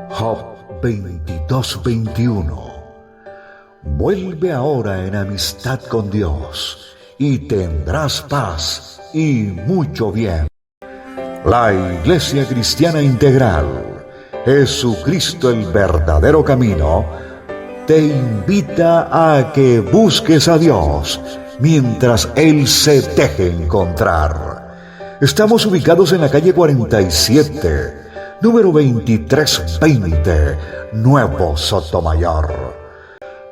Job 22:21. Vuelve ahora en amistad con Dios y tendrás paz y mucho bien. La Iglesia Cristiana Integral, Jesucristo el verdadero camino, te invita a que busques a Dios mientras Él se deje encontrar. Estamos ubicados en la calle 47, número 2320, Nuevo Sotomayor.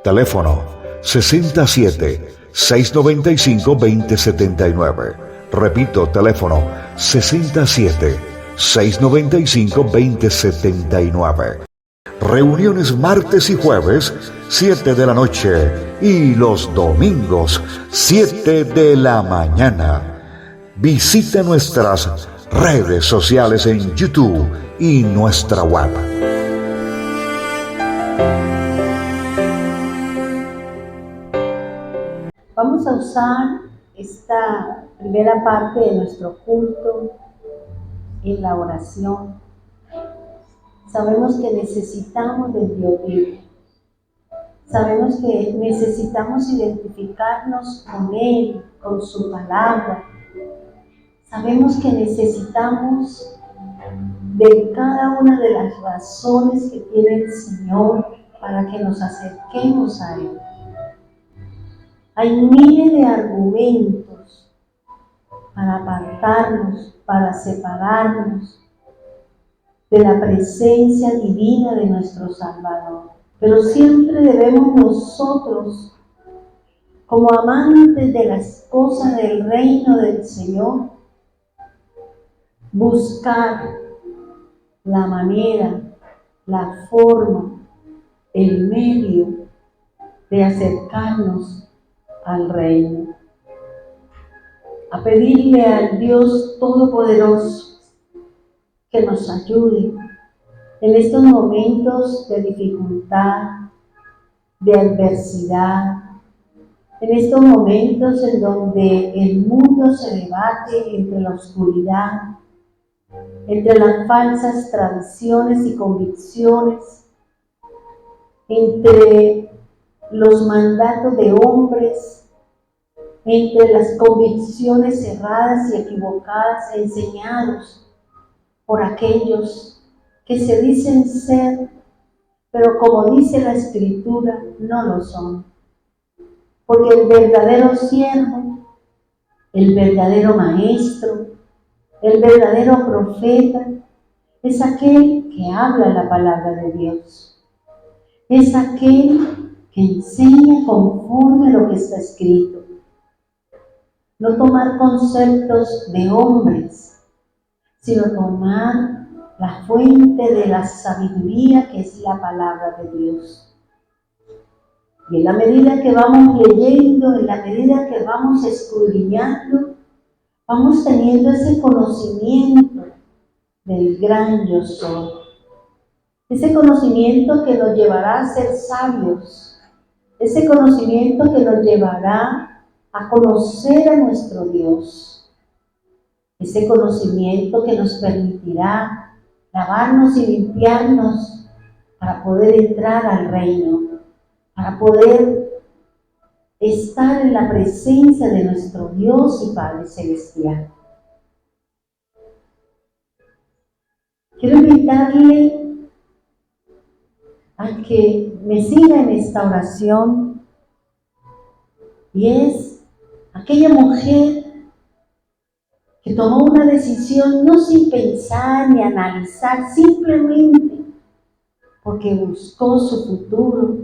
Teléfono 67-695-2079. Repito, teléfono 67-695-2079. Reuniones martes y jueves, 7 de la noche, y los domingos, 7 de la mañana. Visita nuestras redes sociales en YouTube y nuestra web. Vamos a usar esta primera parte de nuestro culto en la oración. Sabemos que necesitamos del Dios vivo. Sabemos que necesitamos identificarnos con Él, con su palabra. Sabemos que necesitamos de cada una de las razones que tiene el Señor para que nos acerquemos a Él. Hay miles de argumentos para apartarnos, para separarnos de la presencia divina de nuestro Salvador. Pero siempre debemos nosotros, como amantes de las cosas del reino del Señor, buscar la manera, la forma, el medio de acercarnos al reino. A pedirle al Dios Todopoderoso que nos ayude en estos momentos de dificultad, de adversidad, en estos momentos en donde el mundo se debate entre la oscuridad, entre las falsas tradiciones y convicciones, entre los mandatos de hombres, entre las convicciones erradas y equivocadas enseñados por aquellos que se dicen ser, pero como dice la Escritura, no lo son. Porque el verdadero siervo, el verdadero maestro, el verdadero profeta, es aquel que habla la palabra de Dios. Es aquel que enseña conforme a lo que está escrito. No tomar conceptos de hombres, sino tomar la fuente de la sabiduría que es la palabra de Dios. Y en la medida que vamos leyendo, en la medida que vamos escudriñando, vamos teniendo ese conocimiento del gran yo soy. Ese conocimiento que nos llevará a ser sabios. Ese conocimiento que nos llevará a conocer a nuestro Dios. Ese conocimiento que nos permitirá lavarnos y limpiarnos para poder entrar al reino, para poder estar en la presencia de nuestro Dios y Padre Celestial. Quiero invitarle a que me siga en esta oración, y es aquella mujer que tomó una decisión no sin pensar ni analizar, simplemente porque buscó su futuro,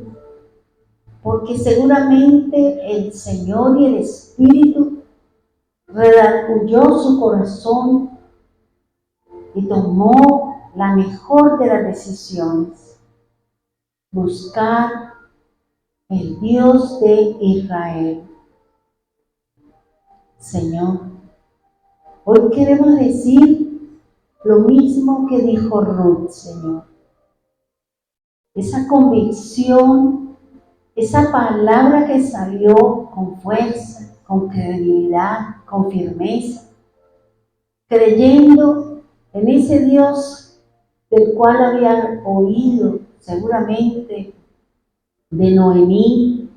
porque seguramente el Señor y el Espíritu redarguyó su corazón y tomó la mejor de las decisiones: buscar el Dios de Israel. Señor, hoy queremos decir lo mismo que dijo Ruth, Señor. Esa convicción, esa palabra que salió con fuerza, con credibilidad, con firmeza, creyendo en ese Dios del cual habían oído seguramente de Noemí,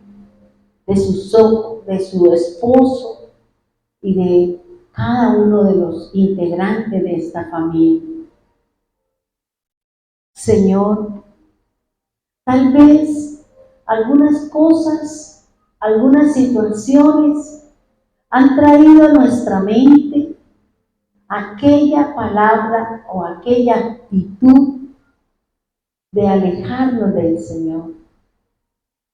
de su esposo y de cada uno de los integrantes de esta familia. Señor, tal vez algunas cosas, algunas situaciones han traído a nuestra mente aquella palabra o aquella actitud de alejarnos del Señor.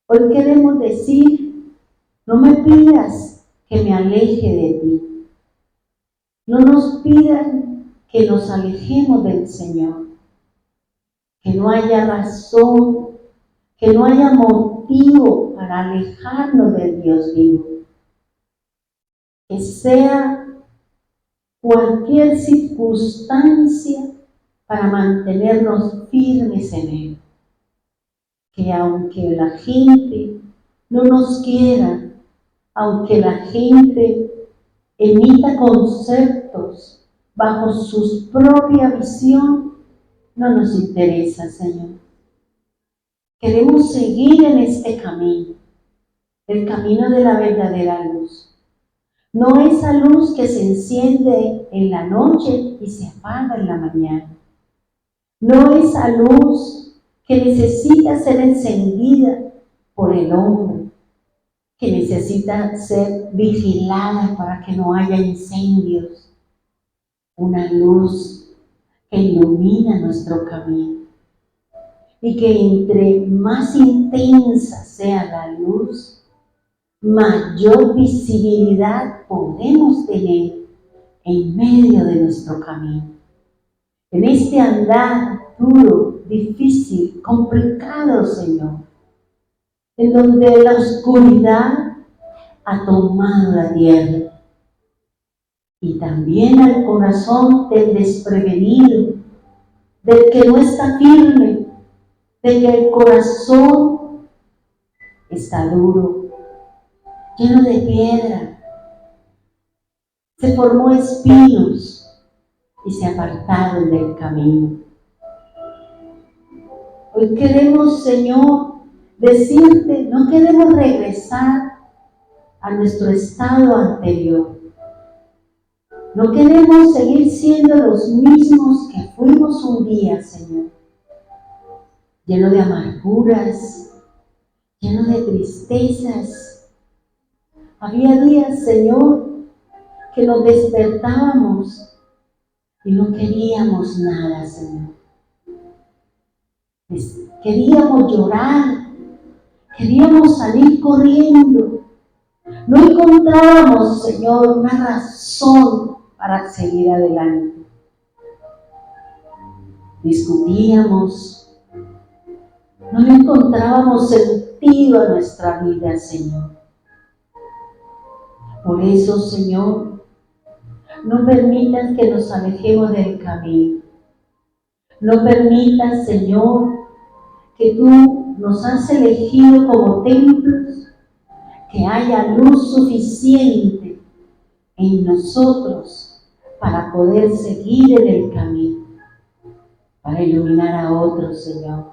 Hoy queremos decir, no me pidas que me aleje de ti. No nos pidan que nos alejemos del Señor. Que no haya razón, que no haya motivo para alejarnos del Dios vivo. Que sea cualquier circunstancia para mantenernos firmes en Él. Que aunque la gente no nos quiera, aunque la gente emita conceptos bajo su propia visión, no nos interesa, Señor. Queremos seguir en este camino, el camino de la verdadera luz. No esa luz que se enciende en la noche y se apaga en la mañana. No esa luz que necesita ser encendida por el hombre, que necesita ser vigilada para que no haya incendios. Una luz que ilumina nuestro camino. Y que entre más intensa sea la luz, mayor visibilidad podemos tener en medio de nuestro camino. En este andar duro, difícil, complicado, Señor, en donde la oscuridad ha tomado la tierra y también al corazón del desprevenido, del que no está firme, de que el corazón está duro, lleno de piedra, se formó espinos y se apartaron del camino. Hoy queremos, Señor, decirte, no queremos regresar a nuestro estado anterior. No queremos seguir siendo los mismos que fuimos un día, Señor. Lleno de amarguras, lleno de tristezas. Había días, Señor, que nos despertábamos y no queríamos nada, Señor. Queríamos llorar, queríamos salir corriendo. No encontrábamos, Señor, una razón para seguir adelante. Discutíamos. No le encontrábamos sentido a nuestra vida, Señor. Por eso, Señor, no permitas que nos alejemos del camino. No permitas, Señor, que tú nos has elegido como templos, que haya luz suficiente en nosotros para poder seguir en el camino, para iluminar a otros, Señor.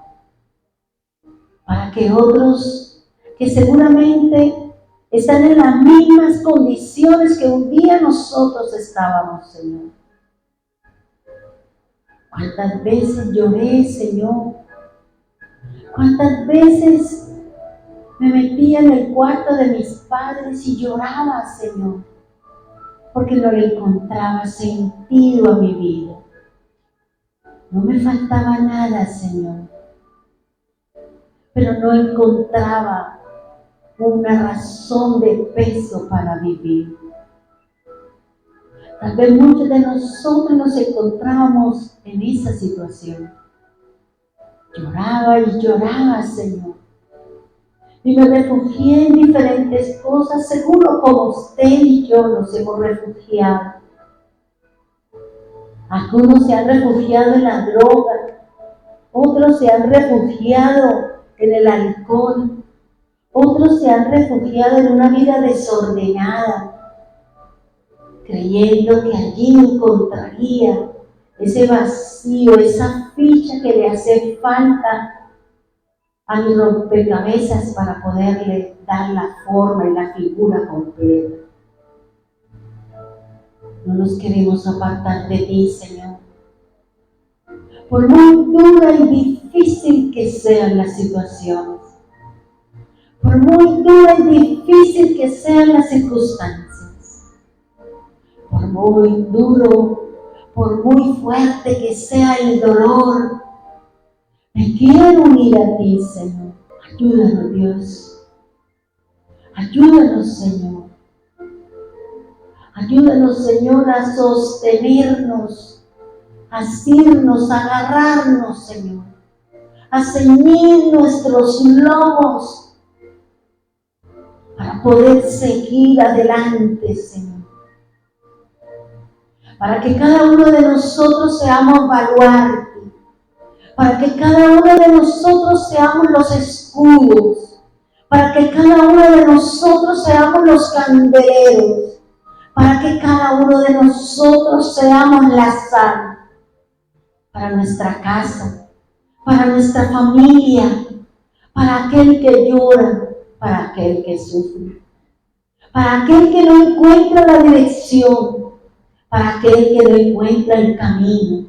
Para que otros que seguramente están en las mismas condiciones que un día nosotros estábamos, Señor. ¿Cuántas veces lloré, Señor? ¿Cuántas veces me metía en el cuarto de mis padres y lloraba, Señor? Porque no le encontraba sentido a mi vida. No me faltaba nada, Señor. Pero no encontraba una razón de peso para vivir. Tal vez muchos de nosotros nos encontrábamos en esa situación. Lloraba y lloraba, Señor. Y me refugié en diferentes cosas, seguro como usted y yo nos hemos refugiado. Algunos se han refugiado en la droga, otros se han refugiado en el alcohol, otros se han refugiado en una vida desordenada, creyendo que allí encontraría ese vacío, esa ficha que le hace falta a mi rompecabezas para poderle dar la forma y la figura completa. No nos queremos apartar de ti, Señor. Por muy dura y difícil que sean las situaciones, por muy dura y difícil que sean las circunstancias, por muy duro, por muy fuerte que sea el dolor, me quiero unir a ti, Señor. Ayúdanos, Dios. Ayúdanos, Señor. Ayúdanos, Señor, a sostenernos, a asirnos, a agarrarnos, Señor, a ceñir nuestros lomos para poder seguir adelante, Señor. Para que cada uno de nosotros seamos baluarte, para que cada uno de nosotros seamos los escudos, para que cada uno de nosotros seamos los candeleros, para que cada uno de nosotros seamos la sal para nuestra casa, para nuestra familia, para aquel que llora, para aquel que sufre, para aquel que no encuentra la dirección, para aquel que no encuentra el camino,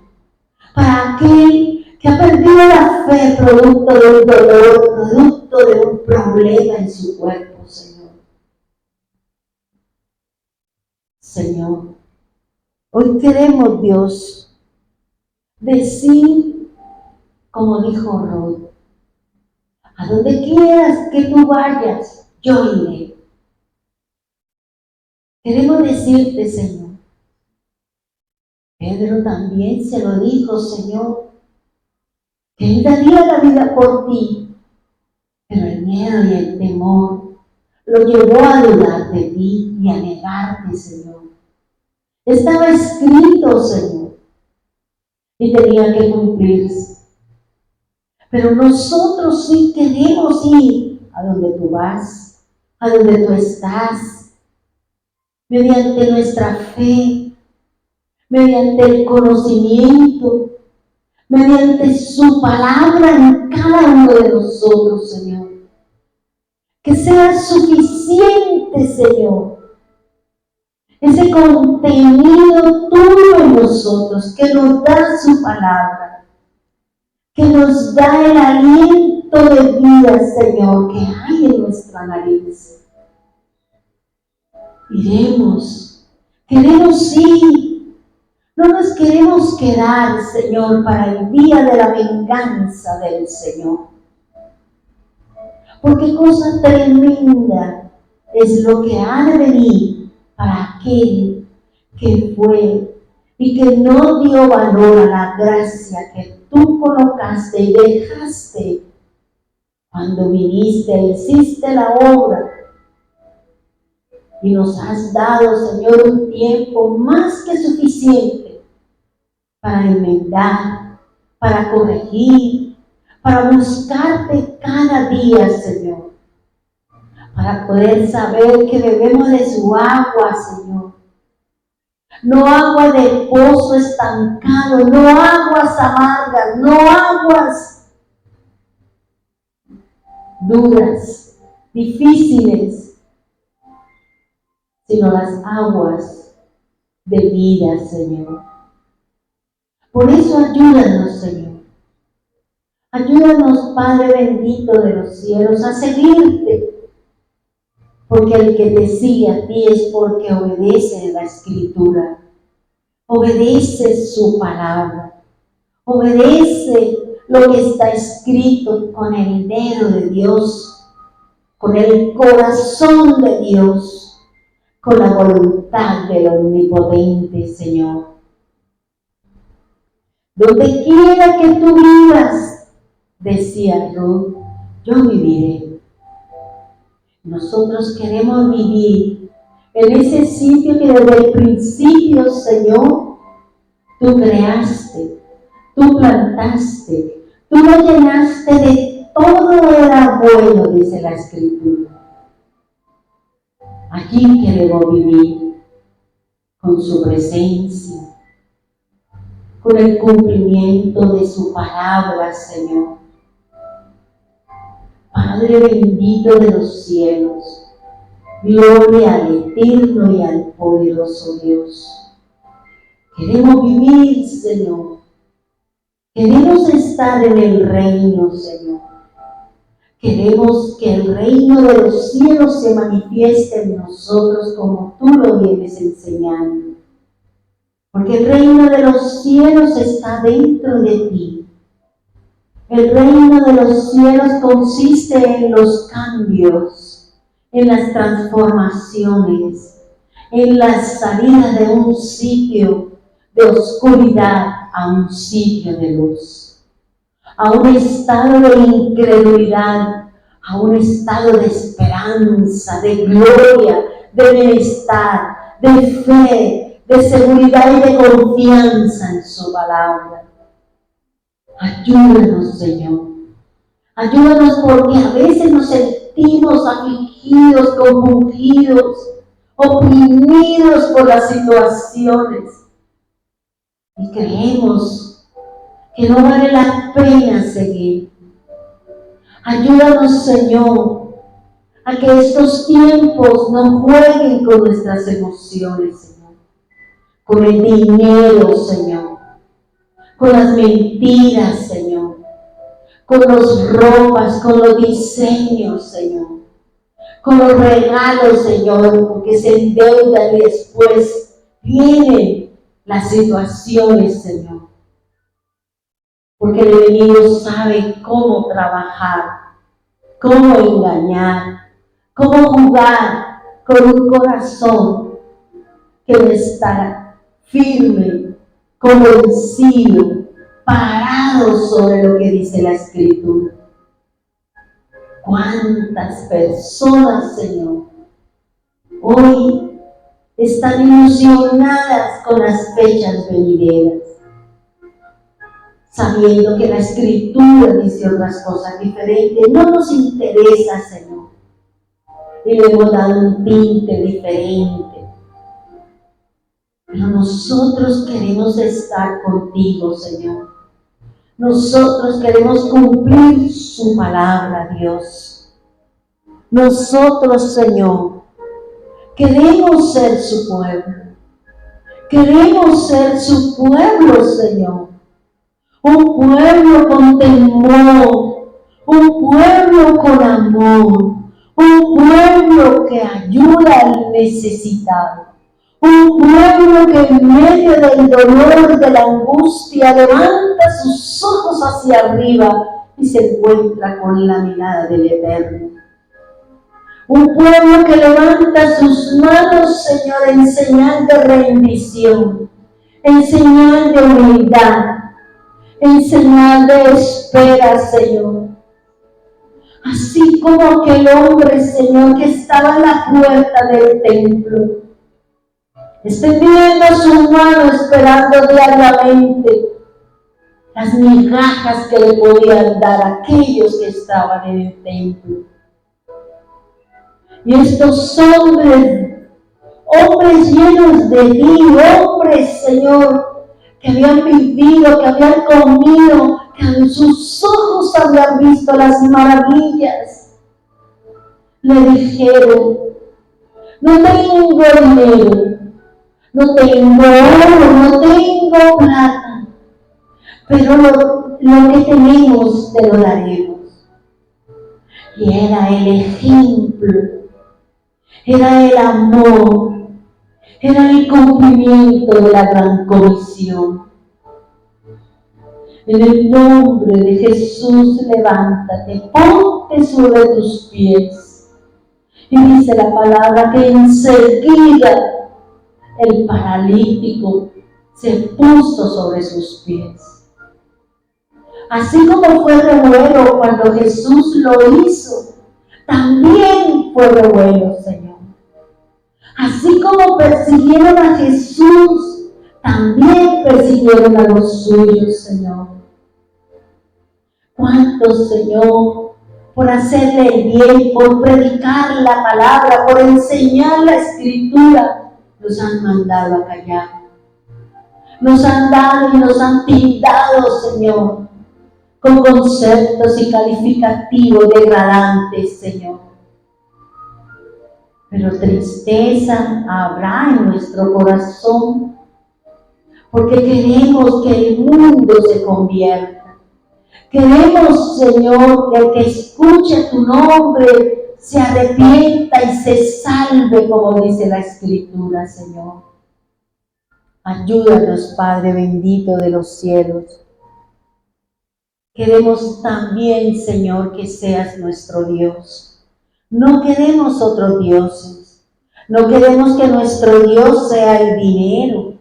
para aquel que ha perdido la fe producto de un dolor, producto de un problema en su cuerpo, Señor. Señor, hoy queremos, Dios, decir, como dijo Ruth, a donde quieras que tú vayas, yo iré. Queremos decirte, Señor. Pedro también se lo dijo, Señor, que él daría la vida por ti, pero el miedo y el temor lo llevó a dudar de ti y a negarte, Señor. Estaba escrito, Señor, y tenía que cumplirse. Pero nosotros sí queremos ir a donde tú vas, a donde tú estás, mediante nuestra fe, mediante el conocimiento, mediante su palabra en cada uno de nosotros, Señor. Que sea suficiente, Señor, ese contenido tuyo en nosotros, que nos da su palabra, que nos da el aliento de vida, Señor, que hay en nuestra nariz. Iremos, queremos ir, no nos queremos quedar, Señor, para el día de la venganza del Señor. Porque cosa tremenda es lo que ha de venir para aquel que fue y que no dio valor a la gracia que tú colocaste y dejaste cuando viniste e hiciste la obra. Y nos has dado, Señor, un tiempo más que suficiente para enmendar, para corregir, para buscarte cada día, Señor, para poder saber que bebemos de su agua, Señor. No agua de pozo estancado, no aguas amargas, no aguas duras, difíciles, sino las aguas de vida, Señor. Por eso ayúdanos, Señor. Ayúdanos, Padre bendito de los cielos, a seguirte, porque el que te sigue a ti es porque obedece la Escritura, obedece su palabra, obedece lo que está escrito con el dedo de Dios, con el corazón de Dios, con la voluntad del Omnipotente, Señor. Donde quiera que tú vivas, decía Ruth, yo viviré. Nosotros queremos vivir en ese sitio que desde el principio, Señor, Tú creaste, tú plantaste, tú lo llenaste de todo era bueno, dice la Escritura. Aquí queremos vivir con su presencia, con el cumplimiento de su palabra, Señor. Padre bendito de los cielos, gloria al eterno y al poderoso Dios. Queremos vivir, Señor. Queremos estar en el reino, Señor. Queremos que el reino de los cielos se manifieste en nosotros como tú lo vienes enseñando. Porque el reino de los cielos está dentro de ti. El reino de los cielos consiste en los cambios, en las transformaciones, en las salidas de un sitio de oscuridad a un sitio de luz, a un estado de incredulidad, a un estado de esperanza, de gloria, de bienestar, de fe, de seguridad y de confianza en su palabra. Ayúdanos, Señor. Ayúdanos porque a veces nos sentimos afligidos, compungidos, oprimidos por las situaciones. Y creemos que no vale la pena seguir. Ayúdanos, Señor, a que estos tiempos no jueguen con nuestras emociones, Señor. Con el dinero, Señor. Con las mentiras, Señor, con las ropas, con los diseños, Señor, con los regalos, Señor, porque se endeudan y después vienen las situaciones, Señor. Porque el enemigo sabe cómo trabajar, cómo engañar, cómo jugar con un corazón que no está firme, convencido, parado sobre lo que dice la Escritura. ¿Cuántas personas, Señor, hoy están ilusionadas con las fechas venideras, sabiendo que la Escritura dice otras cosas diferentes? No nos interesa, Señor, y le hemos dado un tinte diferente. Pero nosotros queremos estar contigo, Señor. Nosotros queremos cumplir su palabra, Dios. Nosotros, Señor, queremos ser su pueblo. Queremos ser su pueblo, Señor. Un pueblo con temor, un pueblo con amor, un pueblo que ayuda al necesitado. Un pueblo que en medio del dolor, de la angustia, levanta sus ojos hacia arriba y se encuentra con la mirada del Eterno. Un pueblo que levanta sus manos, Señor, en señal de rendición, en señal de humildad, en señal de espera, Señor. Así como aquel hombre, Señor, que estaba en la puerta del templo, extendiendo su mano esperando diariamente las migajas que le podían dar a aquellos que estaban en el templo. Y estos hombres llenos de ti, hombres, Señor, que habían vivido, que habían comido, que en sus ojos habían visto las maravillas, le dijeron: no tengo dinero, no tengo oro, no tengo plata, pero lo que tenemos te lo daremos. Y era el ejemplo, era el amor, era el cumplimiento de la gran comisión. En el nombre de Jesús, levántate, ponte sobre tus pies. Y dice la palabra que enseguida el paralítico se puso sobre sus pies. Así como fue revuelo cuando Jesús lo hizo, también fue revuelo, Señor. Así como persiguieron a Jesús, también persiguieron persiguieron a los suyos, Señor. ¿Cuántos, Señor, por hacerle el bien, por predicar la palabra, por enseñar la Escritura, nos han mandado a callar? Nos han dado y nos han tildado, Señor, con conceptos y calificativos degradantes, Señor. Pero tristeza habrá en nuestro corazón, porque queremos que el mundo se convierta. Queremos, Señor, que el que escuche tu nombre se arrepienta y se salve, como dice la Escritura, Señor. Ayúdanos, Padre bendito de los cielos. Queremos también, Señor, que seas nuestro Dios. No queremos otros dioses. No queremos que nuestro Dios sea el dinero.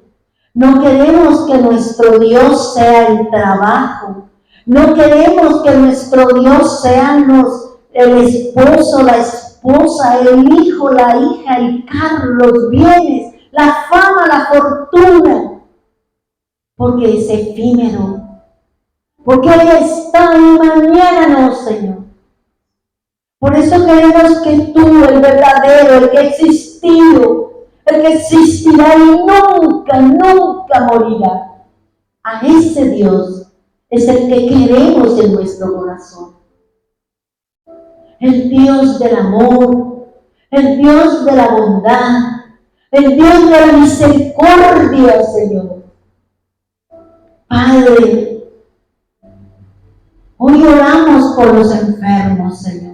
No queremos que nuestro Dios sea el trabajo. No queremos que nuestro Dios sean el esposo, la esposa, el hijo, la hija, el carro, los bienes, la fama, la fortuna. Porque es efímero. Porque hoy está y mañana no, Señor. Por eso queremos que tú, el verdadero, el que ha existido, el que existirá y nunca, nunca morirá, a ese Dios es el que queremos en nuestro corazón. El Dios del amor, el Dios de la bondad, el Dios de la misericordia, Señor. Padre, hoy oramos por los enfermos, Señor.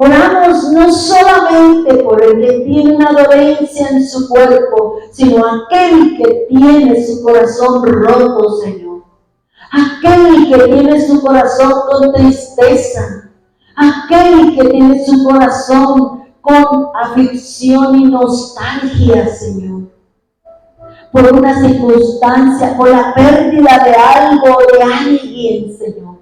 Oramos no solamente por el que tiene una dolencia en su cuerpo, sino aquel que tiene su corazón roto, Señor. Aquel que tiene su corazón con tristeza, aquel que tiene su corazón con aflicción y nostalgia, Señor, por una circunstancia, por la pérdida de algo o de alguien, Señor,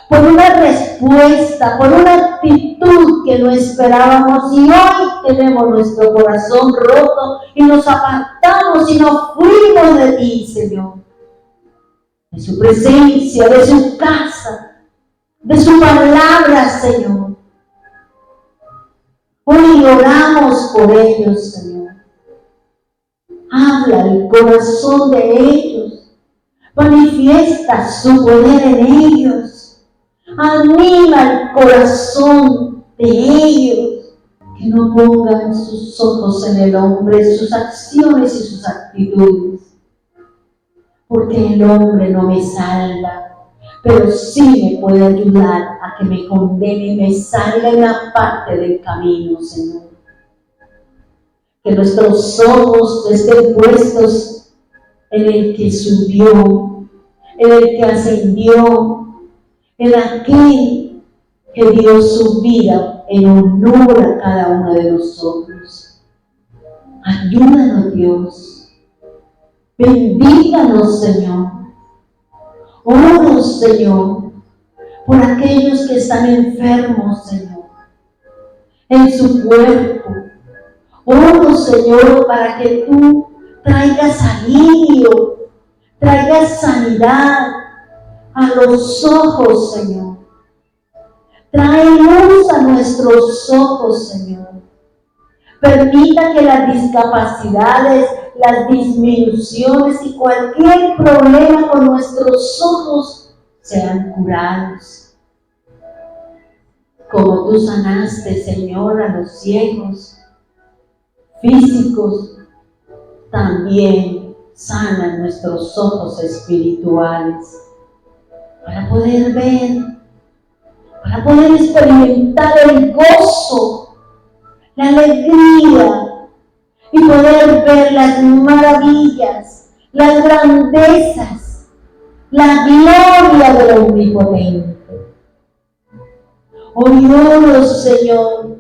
por una respuesta, por una actitud que no esperábamos, y hoy tenemos nuestro corazón roto y nos apartamos y nos fuimos de ti, Señor, de su presencia, de su casa, de su palabra, Señor. Hoy oramos por ellos, Señor. Habla el corazón de ellos, manifiesta su poder en ellos, anima el corazón de ellos, que no pongan sus ojos en el hombre, sus acciones y sus actitudes. Porque el hombre no me salva, pero sí me puede ayudar a que me condene y me salga en la parte del camino, Señor. Que nuestros ojos estén puestos en el que subió, en el que ascendió, en aquel que dio su vida en honor a cada uno de nosotros. Ayúdanos, Dios. Bendíganos, Señor. Oro, Señor, por aquellos que están enfermos, Señor, en su cuerpo. Oro, Señor, para que tú traigas alivio, traigas sanidad a los ojos, Señor. Trae luz a nuestros ojos, Señor. Permita que las discapacidades, las disminuciones y cualquier problema con nuestros ojos sean curados. Como tú sanaste, Señor, a los ciegos físicos, también sana nuestros ojos espirituales para poder ver, para poder experimentar el gozo, la alegría y poder ver las maravillas, las grandezas, la gloria del Omnipotente. Hoy oro, Señor,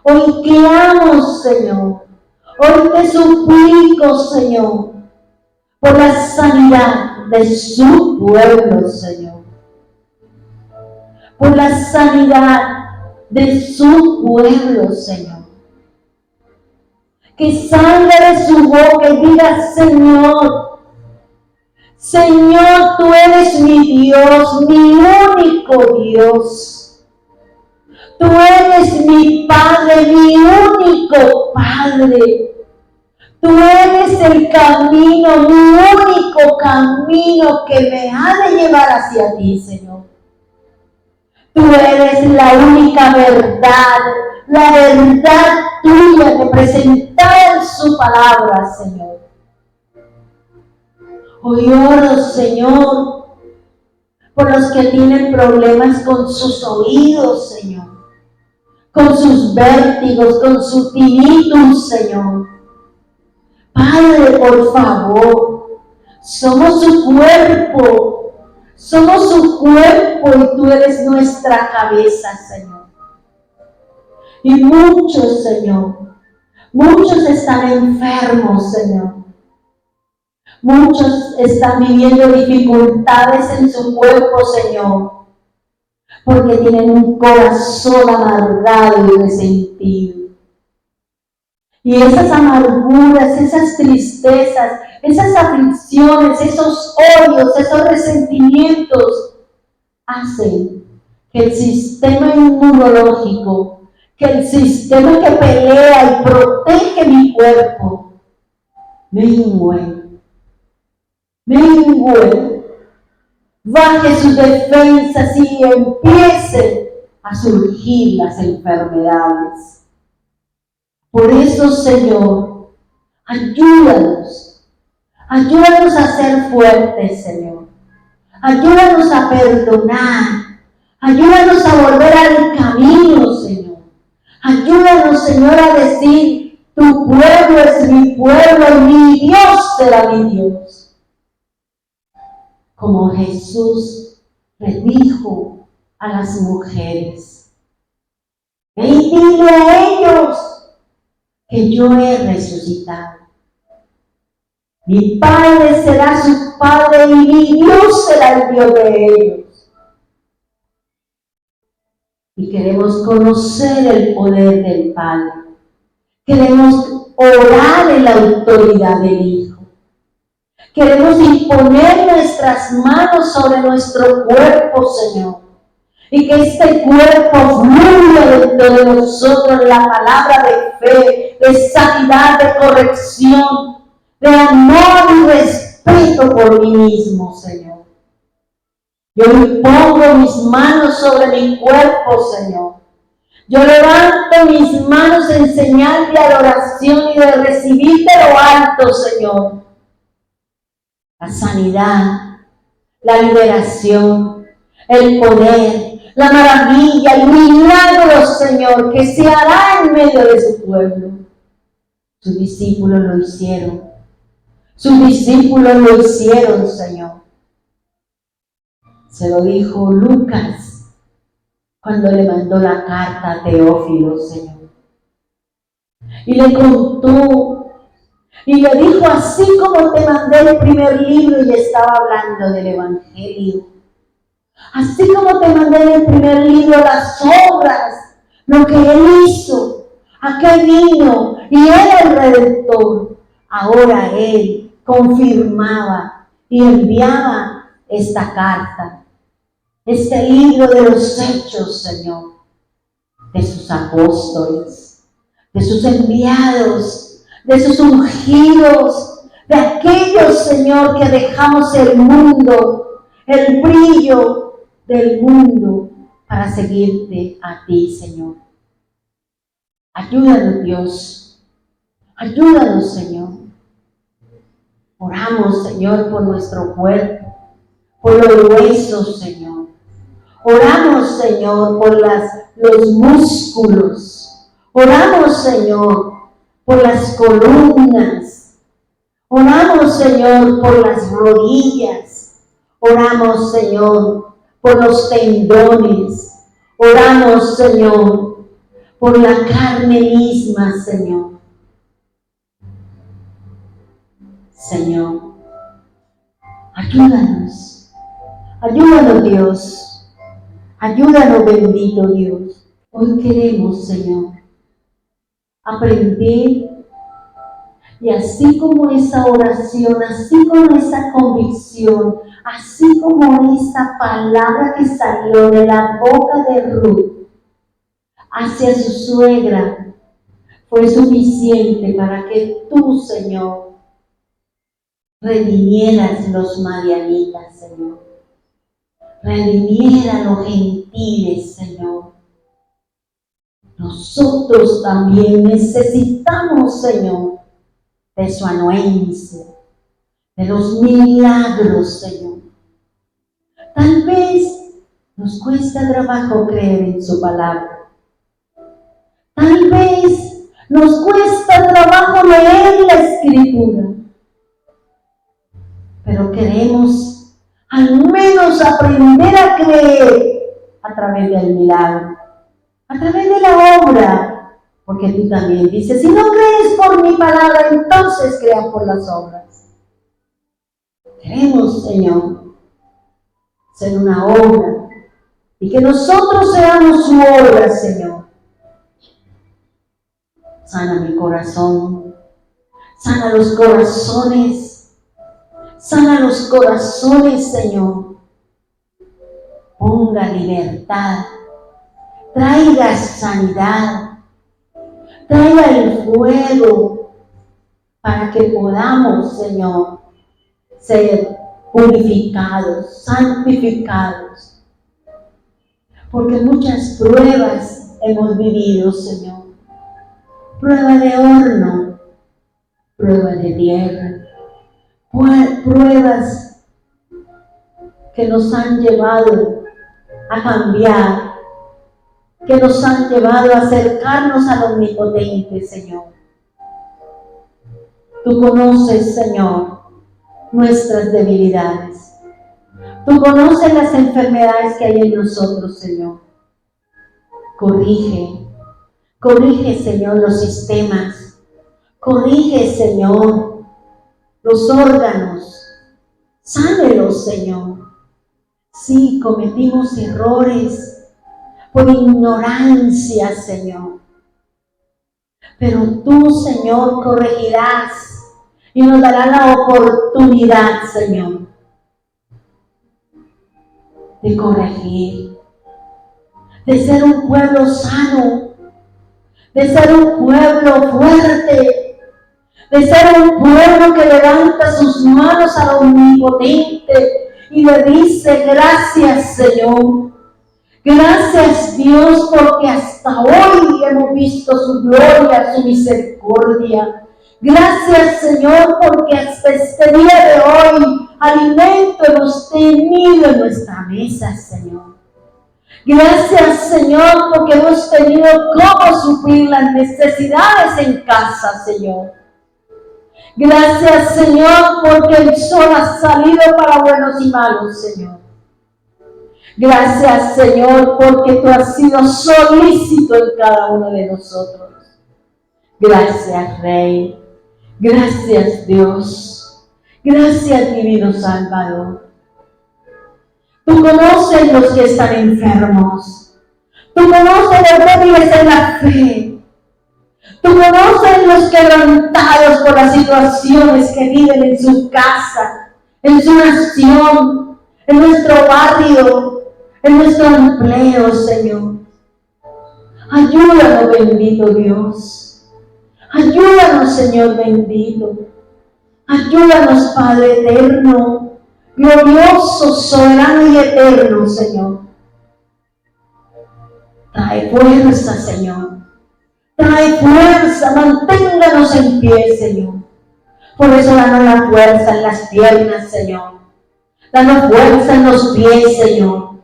hoy clamo, Señor, hoy te suplico, Señor, por la sanidad de su pueblo, Señor, por la sanidad de su pueblo, Señor. Que salga de su boca y diga: Señor, Señor, tú eres mi Dios, mi único Dios. Tú eres mi Padre, mi único Padre. Tú eres el camino, mi único camino que me ha de llevar hacia ti, Señor. Tú eres la única verdad, la verdad tuya que presentada en su palabra, Señor. Hoy oro, Señor, por los que tienen problemas con sus oídos, Señor, con sus vértigos, con su tinnitus, Señor. Padre, por favor, somos su cuerpo y tú eres nuestra cabeza, Señor. Y muchos, Señor, muchos están enfermos, Señor. Muchos están viviendo dificultades en su cuerpo, Señor, porque tienen un corazón amargado y resentido. Y esas amarguras, esas tristezas, esas aflicciones, esos odios, esos resentimientos hacen que el sistema inmunológico, que el sistema que pelea y protege mi cuerpo, mengue, baje sus defensas y empiecen a surgir las enfermedades. Por eso, Señor, ayúdanos a ser fuertes, Señor. Ayúdanos a perdonar. Ayúdanos a volver al camino, Señor. Ayúdanos, Señor, a decir, tu pueblo es mi pueblo y mi Dios será mi Dios. Como Jesús le dijo a las mujeres, ve y dile a ellos que yo he resucitado. Mi Padre será su Padre y mi Dios será el Dios de ellos. Y queremos conocer el poder del Padre. Queremos orar en la autoridad del Hijo. Queremos imponer nuestras manos sobre nuestro cuerpo, Señor. Y que este cuerpo fluya dentro de nosotros la palabra de fe, de sanidad, de corrección, de amor y respeto por mí mismo, Señor. Yo pongo mis manos sobre mi cuerpo, Señor. Yo levanto mis manos en señal de adoración y de recibir de lo alto, Señor, la sanidad, la liberación, el poder, la maravilla, el milagro, Señor, que se hará en medio de su pueblo. Sus discípulos lo hicieron. Sus discípulos lo hicieron, Señor. Se lo dijo Lucas cuando le mandó la carta a Teófilo, Señor. Y le contó, y le dijo, así como te mandé el primer libro, y estaba hablando del Evangelio. Así como te mandé en el primer libro las obras, lo que Él hizo, a qué vino, y era el Redentor. Ahora Él confirmaba y enviaba esta carta, este libro de los hechos, Señor, de sus apóstoles, de sus enviados, de sus ungidos, de aquellos, Señor, que dejamos el mundo, el brillo del mundo para seguirte a ti, Señor. Ayúdanos, Dios. Ayúdanos, Señor. Oramos, Señor, por nuestro cuerpo, por los huesos, Señor. Oramos, Señor, por los músculos. Oramos, Señor, por las columnas. Oramos, Señor, por las rodillas. Oramos, Señor, por los tendones. Oramos, Señor, por la carne misma, Señor. Señor, ayúdanos. Ayúdanos, Dios. Ayúdanos, bendito Dios. Hoy queremos, Señor, aprender Y así como esa oración, así como esa convicción, así como esa palabra que salió de la boca de Ruth hacia su suegra, fue suficiente para que tú, Señor, redimieras los madianitas, Señor. Redimiera a los gentiles, Señor. Nosotros también necesitamos, Señor, de su anuencia, de los milagros, Señor. Tal vez nos cuesta trabajo creer en su palabra. Tal vez nos cuesta trabajo leer la Escritura. Pero queremos al menos aprender a creer a través del milagro, a través de la obra. Porque tú también dices, si no crees por mi palabra, entonces crea por las obras. Queremos, Señor, ser una obra y que nosotros seamos su obra, Señor. Sana mi corazón, sana los corazones, sana los corazones, Señor. Ponga libertad, traiga sanidad, traiga el fuego para que podamos, Señor, ser purificados, santificados. Porque muchas pruebas hemos vivido, Señor. Prueba de horno, prueba de tierra, pruebas que nos han llevado a cambiar, que nos han llevado a acercarnos al Omnipotente, Señor. Tú conoces, Señor, nuestras debilidades. Tú conoces las enfermedades que hay en nosotros, Señor. Corrige, Señor, los sistemas. Corrige, Señor, los órganos. Sánelos, Señor. Sí, cometimos errores por ignorancia, Señor. Pero tú, Señor, corregirás y nos dará la oportunidad, Señor, de corregir, de ser un pueblo sano, de ser un pueblo fuerte, de ser un pueblo que levanta sus manos al Omnipotente y le dice: gracias, Señor. Gracias, Dios, porque hasta hoy hemos visto su gloria, su misericordia. Gracias, Señor, porque hasta este día de hoy alimento hemos tenido en nuestra mesa, Señor. Gracias, Señor, porque hemos tenido cómo suplir las necesidades en casa, Señor. Gracias, Señor, porque el sol ha salido para buenos y malos, Señor. Gracias, Señor, porque tú has sido solícito en cada uno de nosotros. Gracias, Rey. Gracias, Dios. Gracias, Divino Salvador. Tú conoces los que están enfermos. Tú conoces los débiles en la fe. Tú conoces los quebrantados por las situaciones que viven en su casa, en su nación, en nuestro barrio, en nuestro empleo, Señor. Ayúdanos, bendito Dios. Ayúdanos, Señor bendito. Ayúdanos, Padre eterno, glorioso, soberano y eterno, Señor. Trae fuerza, Señor. Trae fuerza, manténganos en pie, Señor. Por eso danos la fuerza en las piernas, Señor. Danos fuerza en los pies, Señor.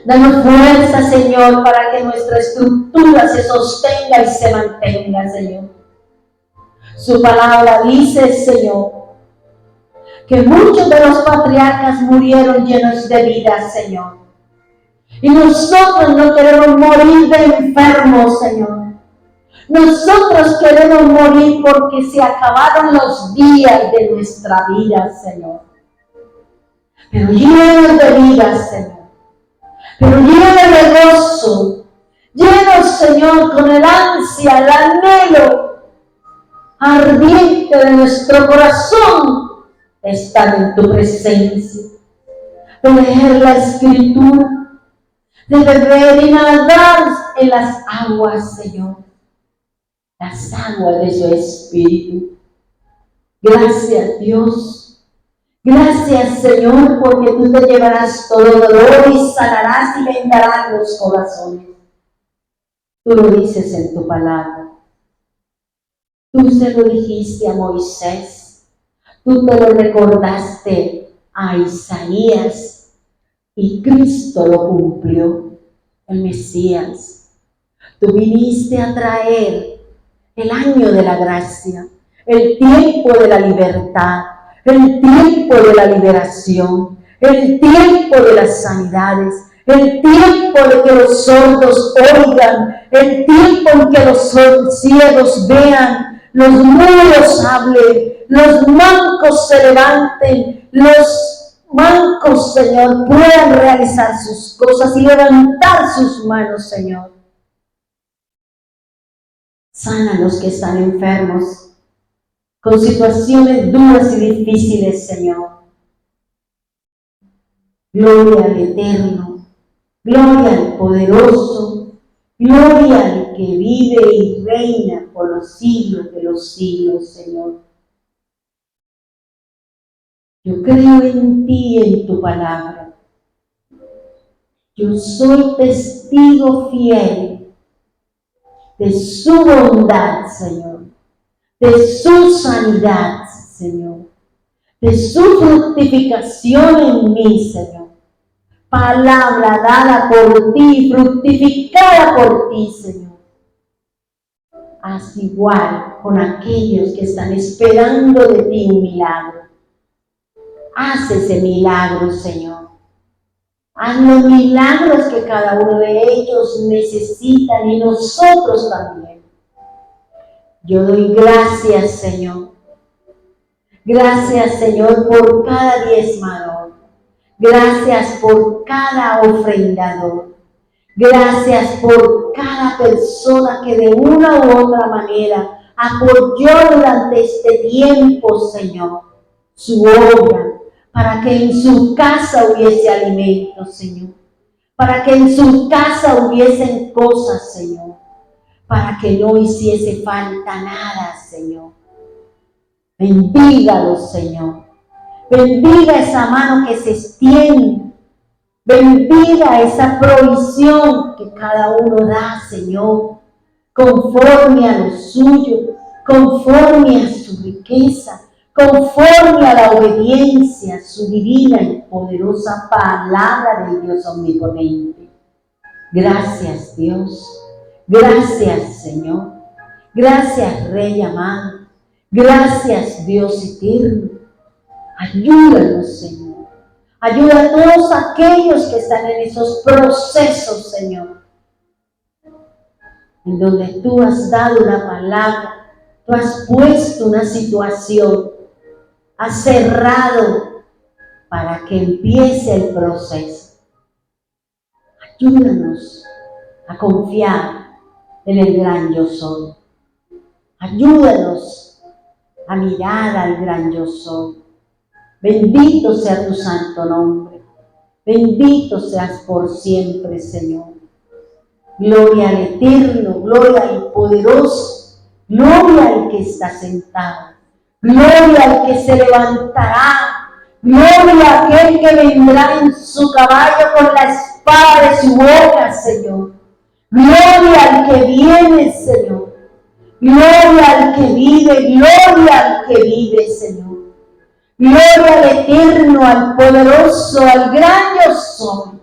Danos fuerza, Señor, para que nuestra estructura se sostenga y se mantenga, Señor. Su palabra dice, Señor, que muchos de los patriarcas murieron llenos de vida, Señor. Y nosotros no queremos morir de enfermos, Señor. Nosotros queremos morir porque se acabaron los días de nuestra vida, Señor. Pero llenos de vida, Señor. Pero llenos de gozo. Llenos, Señor, con el ansia, el anhelo ardiente de nuestro corazón estar en tu presencia, de leer la Escritura, de beber y nadar en las aguas, Señor, las aguas de su Espíritu. Gracias, Dios. Gracias, Señor, porque tú te llevarás todo dolor y sanarás y vendarás los corazones. Tú lo dices en tu palabra. Tú se lo dijiste a Moisés. Tú te lo recordaste a Isaías. Y Cristo lo cumplió, el Mesías. Tú viniste a traer el año de la gracia, el tiempo de la libertad, el tiempo de la liberación, el tiempo de las sanidades, el tiempo de que los sordos oigan, el tiempo en que los ciegos vean, los mudos hablen, los mancos se levanten, los mancos, Señor, puedan realizar sus cosas y levantar sus manos, Señor. Sana a los que están enfermos, con situaciones duras y difíciles, Señor. Gloria al Eterno, gloria al Poderoso, gloria al que vive y reina por los siglos de los siglos, Señor. Yo creo en ti y en tu palabra. Yo soy testigo fiel de su bondad, Señor, de su sanidad, Señor, de su fructificación en mí, Señor. Palabra dada por ti, fructificada por ti, Señor. Haz igual con aquellos que están esperando de ti un milagro. Haz ese milagro, Señor. Haz los milagros que cada uno de ellos necesitan y nosotros también. Yo doy gracias, Señor. Gracias, Señor, por cada diezmador. Gracias por cada ofrendador. Gracias por cada persona que de una u otra manera apoyó durante este tiempo, Señor, su obra, para que en su casa hubiese alimento, Señor. Para que en su casa hubiesen cosas, Señor. Para que no hiciese falta nada, Señor. Bendígalos, Señor. Bendiga esa mano que se extiende. Bendiga esa provisión que cada uno da, Señor, conforme a lo suyo, conforme a su riqueza, conforme a la obediencia a su divina y poderosa palabra del Dios omnipotente. Gracias, Dios. Gracias, Señor. Gracias, Rey amado. Gracias, Dios eterno. Ayúdanos, Señor. Ayuda a todos aquellos que están en esos procesos, Señor, en donde tú has dado una palabra, tú has puesto una situación, has cerrado para que empiece el proceso. Ayúdanos a confiar en el gran yo soy. Ayúdanos a mirar al gran yo soy. Bendito sea tu santo nombre. Bendito seas por siempre, Señor. Gloria al Eterno, gloria al Poderoso, gloria al que está sentado, gloria al que se levantará, gloria a aquel que vendrá en su caballo con la espada de su boca, Señor. Gloria al que viene, Señor. Gloria al que vive, gloria al que vive, Señor. Gloria al Eterno, al Poderoso, al gran yo soy.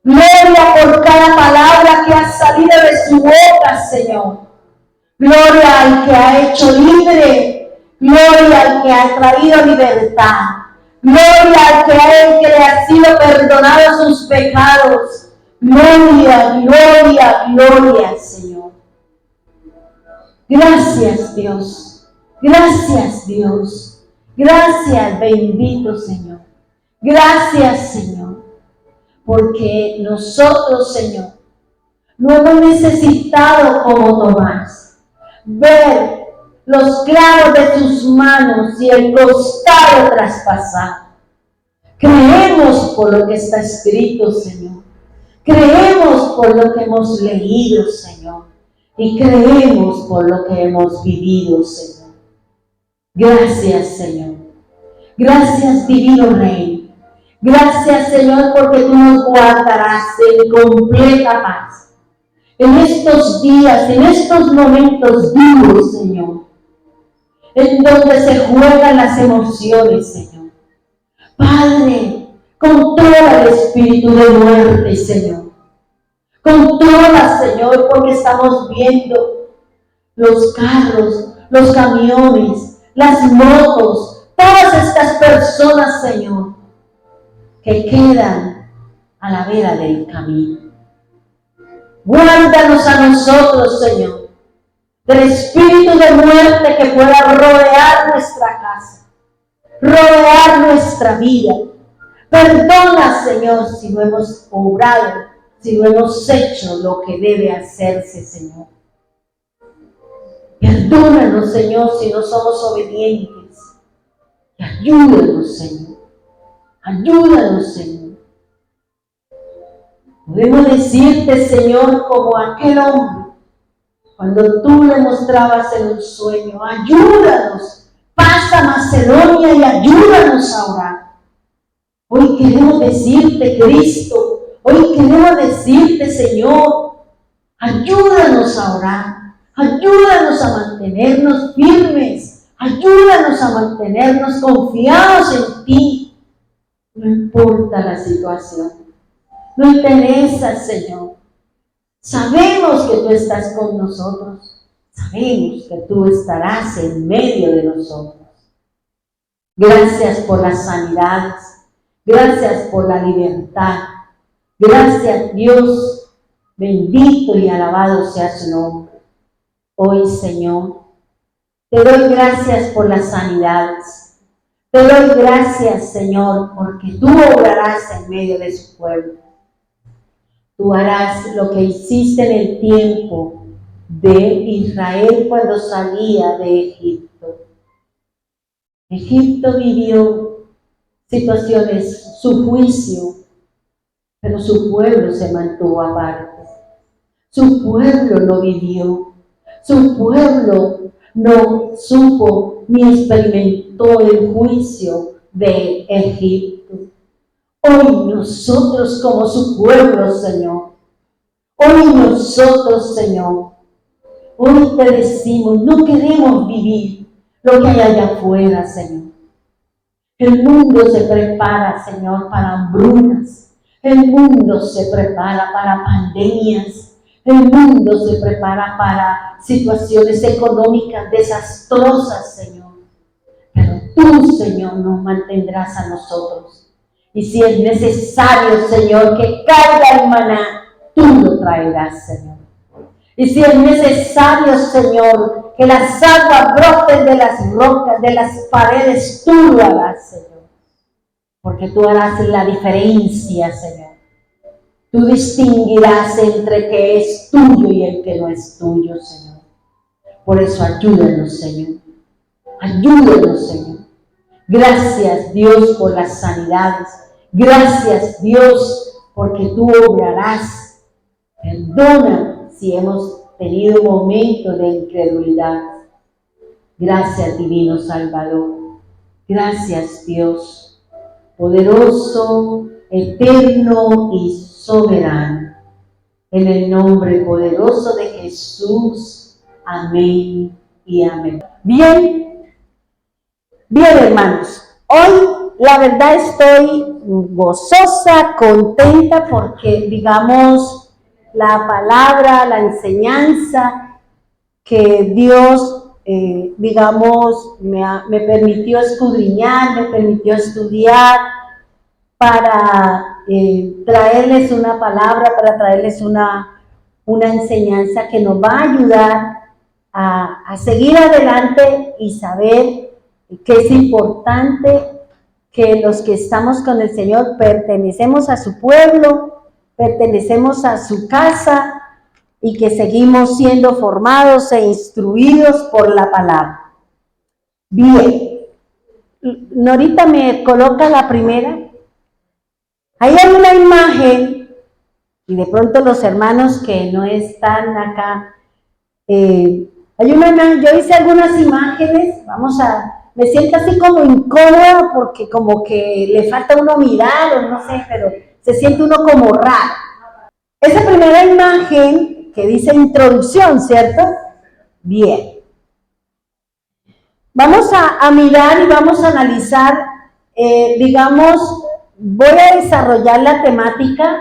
Gloria por cada palabra que ha salido de su boca, Señor. Gloria al que ha hecho libre. Gloria al que ha traído libertad. Gloria al que le ha sido perdonado sus pecados. Gloria, gloria, gloria, Señor. Gracias, Dios. Gracias, Dios. Gracias, bendito Señor. Gracias, Señor. Porque nosotros, Señor, no hemos necesitado como Tomás ver los clavos de tus manos y el costado traspasado. Creemos por lo que está escrito, Señor. Creemos por lo que hemos leído, Señor. Y creemos por lo que hemos vivido, Señor. Gracias, Señor. Gracias, Divino Rey. Gracias, Señor, porque tú nos guardarás en completa paz. En estos días, en estos momentos duros, Señor, en donde se juegan las emociones, Señor. Padre, controla el espíritu de muerte, Señor. Controla, Señor, porque estamos viendo los carros, los camiones, las motos, todas estas personas, Señor, que quedan a la vera del camino. Guárdanos a nosotros, Señor, del espíritu de muerte que pueda rodear nuestra casa, rodear nuestra vida. Perdona, Señor, si no hemos obrado, si no hemos hecho lo que debe hacerse, Señor. Perdónanos, Señor, si no somos obedientes. Y ayúdanos, Señor. Ayúdanos, Señor. Podemos decirte, Señor, como aquel hombre, cuando tú le mostrabas en un sueño, ayúdanos, pasa a Macedonia y ayúdanos a orar. Hoy queremos decirte, Cristo, hoy queremos decirte, Señor, ayúdanos a orar, ayúdanos a mantenernos firmes, ayúdanos a mantenernos confiados en ti. No importa la situación. No interesa, Señor. Sabemos que tú estás con nosotros. Sabemos que tú estarás en medio de nosotros. Gracias por las sanidades. Gracias por la libertad. Gracias, Dios. Bendito y alabado sea su nombre. Hoy, Señor, te doy gracias por las sanidades. Te doy gracias, Señor, porque tú obrarás en medio de su pueblo. Tú harás lo que hiciste en el tiempo de Israel cuando salía de Egipto. Egipto vivió situaciones, su juicio, pero su pueblo se mantuvo aparte. Su pueblo no vivió. Su pueblo no supo ni experimentó el juicio de Egipto. Hoy nosotros como su pueblo, Señor, hoy nosotros, Señor, hoy te decimos, no queremos vivir lo que hay allá afuera, Señor. El mundo se prepara, Señor, para hambrunas. El mundo se prepara para pandemias. El mundo se prepara para situaciones económicas desastrosas, Señor. Pero tú, Señor, nos mantendrás a nosotros. Y si es necesario, Señor, que caiga el maná, tú lo traerás, Señor. Y si es necesario, Señor, que las aguas broten de las rocas, de las paredes, tú lo harás, Señor. Porque tú harás la diferencia, Señor. Tú distinguirás entre el que es tuyo y el que no es tuyo, Señor. Por eso ayúdanos, Señor. Ayúdanos, Señor. Gracias, Dios, por las sanidades. Gracias, Dios, porque tú obrarás. Perdona si hemos tenido momentos de incredulidad. Gracias, Divino Salvador. Gracias, Dios, poderoso, eterno y soberano. En el nombre poderoso de Jesús. Amén y amén. Bien, hermanos, hoy la verdad estoy gozosa, contenta porque, digamos, la palabra, la enseñanza que Dios, digamos, me permitió escudriñar, me permitió estudiar para traerles una palabra, para traerles una enseñanza que nos va a ayudar a seguir adelante y saber que es importante que los que estamos con el Señor pertenecemos a su pueblo, pertenecemos a su casa y que seguimos siendo formados e instruidos por la palabra. Bien, Norita me coloca la primera. Ahí hay una imagen, y de pronto los hermanos que no están acá, hay una imagen, yo hice algunas imágenes, me siento así como incómoda porque como que le falta uno mirar o no sé, pero se siente uno como raro. Esa primera imagen que dice introducción, ¿cierto? Bien. Vamos a mirar y vamos a analizar, digamos, voy a desarrollar la temática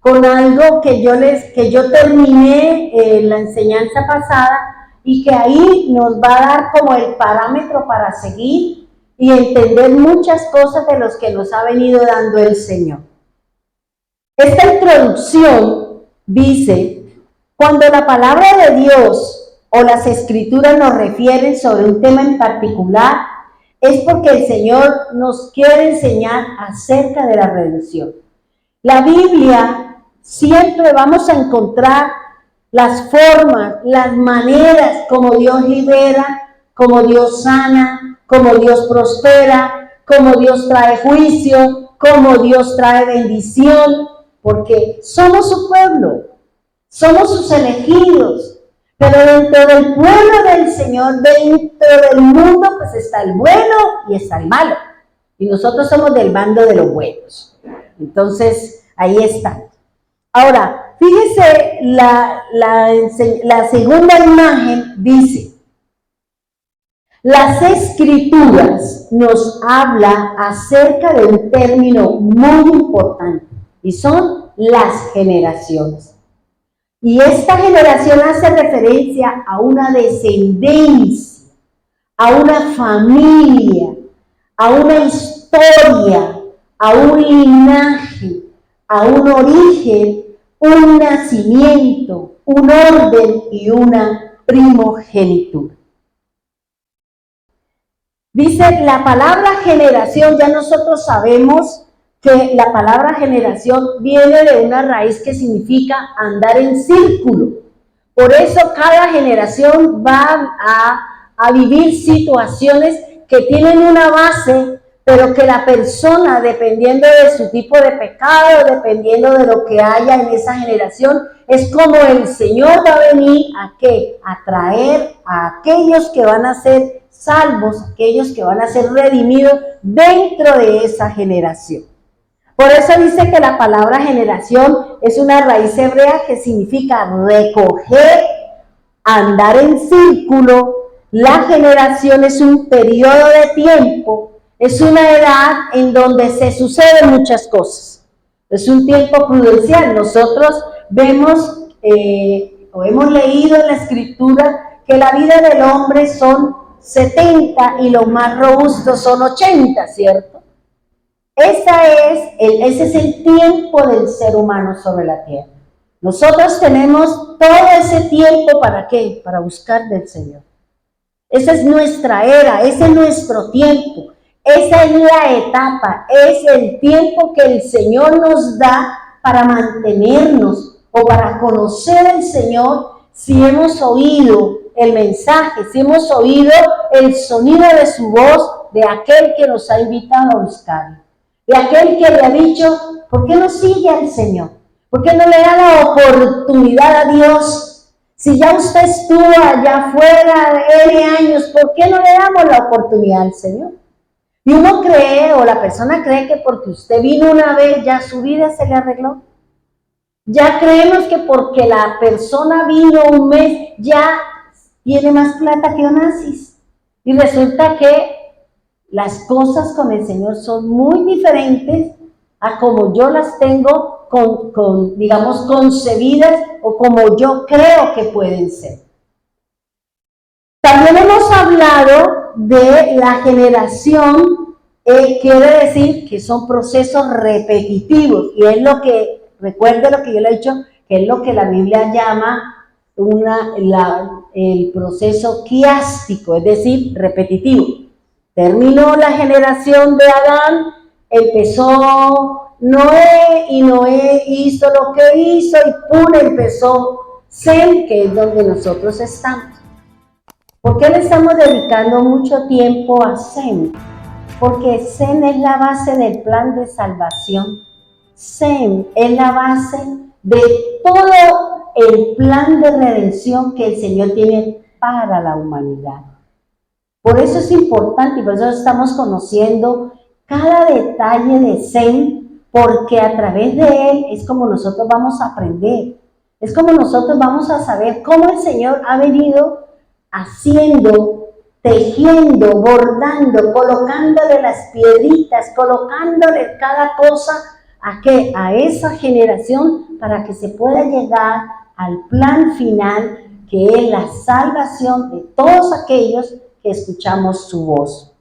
con algo que yo terminé la enseñanza pasada y que ahí nos va a dar como el parámetro para seguir y entender muchas cosas de los que nos ha venido dando el Señor. Esta introducción dice, cuando la palabra de Dios o las escrituras nos refieren sobre un tema en particular, es porque el Señor nos quiere enseñar acerca de la redención. La Biblia siempre vamos a encontrar las formas, las maneras como Dios libera, como Dios sana, como Dios prospera, como Dios trae juicio, como Dios trae bendición, porque somos su pueblo, somos sus elegidos, pero dentro del pueblo del Señor, dentro del mundo, pues está el bueno y está el malo, y nosotros somos del bando de los buenos. Entonces, ahí está. Ahora, fíjese, la segunda imagen dice, las escrituras nos habla acerca de un término muy importante y son las generaciones. Y esta generación hace referencia a una descendencia, a una familia, a una historia, a un linaje, a un origen, un nacimiento, un orden y una primogenitura. Dice la palabra generación, ya nosotros sabemos que la palabra generación viene de una raíz que significa andar en círculo. Por eso cada generación va a vivir situaciones que tienen una base, pero que la persona, dependiendo de su tipo de pecado, dependiendo de lo que haya en esa generación, es como el Señor va a venir a ¿qué? A traer a aquellos que van a ser salvos, aquellos que van a ser redimidos dentro de esa generación. Por eso dice que la palabra generación es una raíz hebrea que significa recoger, andar en círculo. La generación es un periodo de tiempo, es una edad en donde se suceden muchas cosas. Es un tiempo prudencial. Nosotros vemos o hemos leído en la Escritura que la vida del hombre son 70 y los más robustos son 80, ¿cierto? Ese es el tiempo del ser humano sobre la tierra. Nosotros tenemos todo ese tiempo, ¿para qué? Para buscar del Señor. Esa es nuestra era, ese es nuestro tiempo, esa es la etapa, es el tiempo que el Señor nos da para mantenernos o para conocer al Señor si hemos oído el mensaje, si hemos oído el sonido de su voz, de aquel que nos ha invitado a buscarlo, de aquel que le ha dicho, ¿por qué no sigue al Señor? ¿Por qué no le da la oportunidad a Dios? Si ya usted estuvo allá afuera N años, ¿por qué no le damos la oportunidad al Señor? Y uno cree, o la persona cree que porque usted vino una vez, ya su vida se le arregló. Ya creemos que porque la persona vino un mes, ya tiene más plata que Onassis. Y resulta que las cosas con el Señor son muy diferentes a como yo las tengo digamos, concebidas o como yo creo que pueden ser. También hemos hablado de la generación, quiere decir que son procesos repetitivos, y es lo que, recuerde lo que yo le he dicho, que es lo que la Biblia llama el proceso quiástico, es decir, repetitivo. Terminó la generación de Adán, empezó Noé, y Noé hizo lo que hizo, y pum, empezó Sem, que es donde nosotros estamos. ¿Por qué le estamos dedicando mucho tiempo a Sem? Porque Sem es la base del plan de salvación. Sem es la base de todo el plan de redención que el Señor tiene para la humanidad. Por eso es importante y por eso estamos conociendo cada detalle de Sem, porque a través de él es como nosotros vamos a aprender, es como nosotros vamos a saber cómo el Señor ha venido haciendo, tejiendo, bordando, colocándole las piedritas, colocándole cada cosa a esa generación para que se pueda llegar al plan final, que es la salvación de todos aquellos que escuchamos su voz.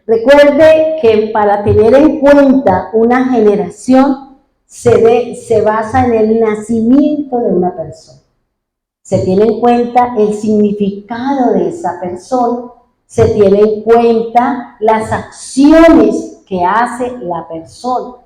Recuerde que para tener en cuenta una generación se basa en el nacimiento de una persona. Se tiene en cuenta el significado de esa persona, se tiene en cuenta las acciones que hace la persona.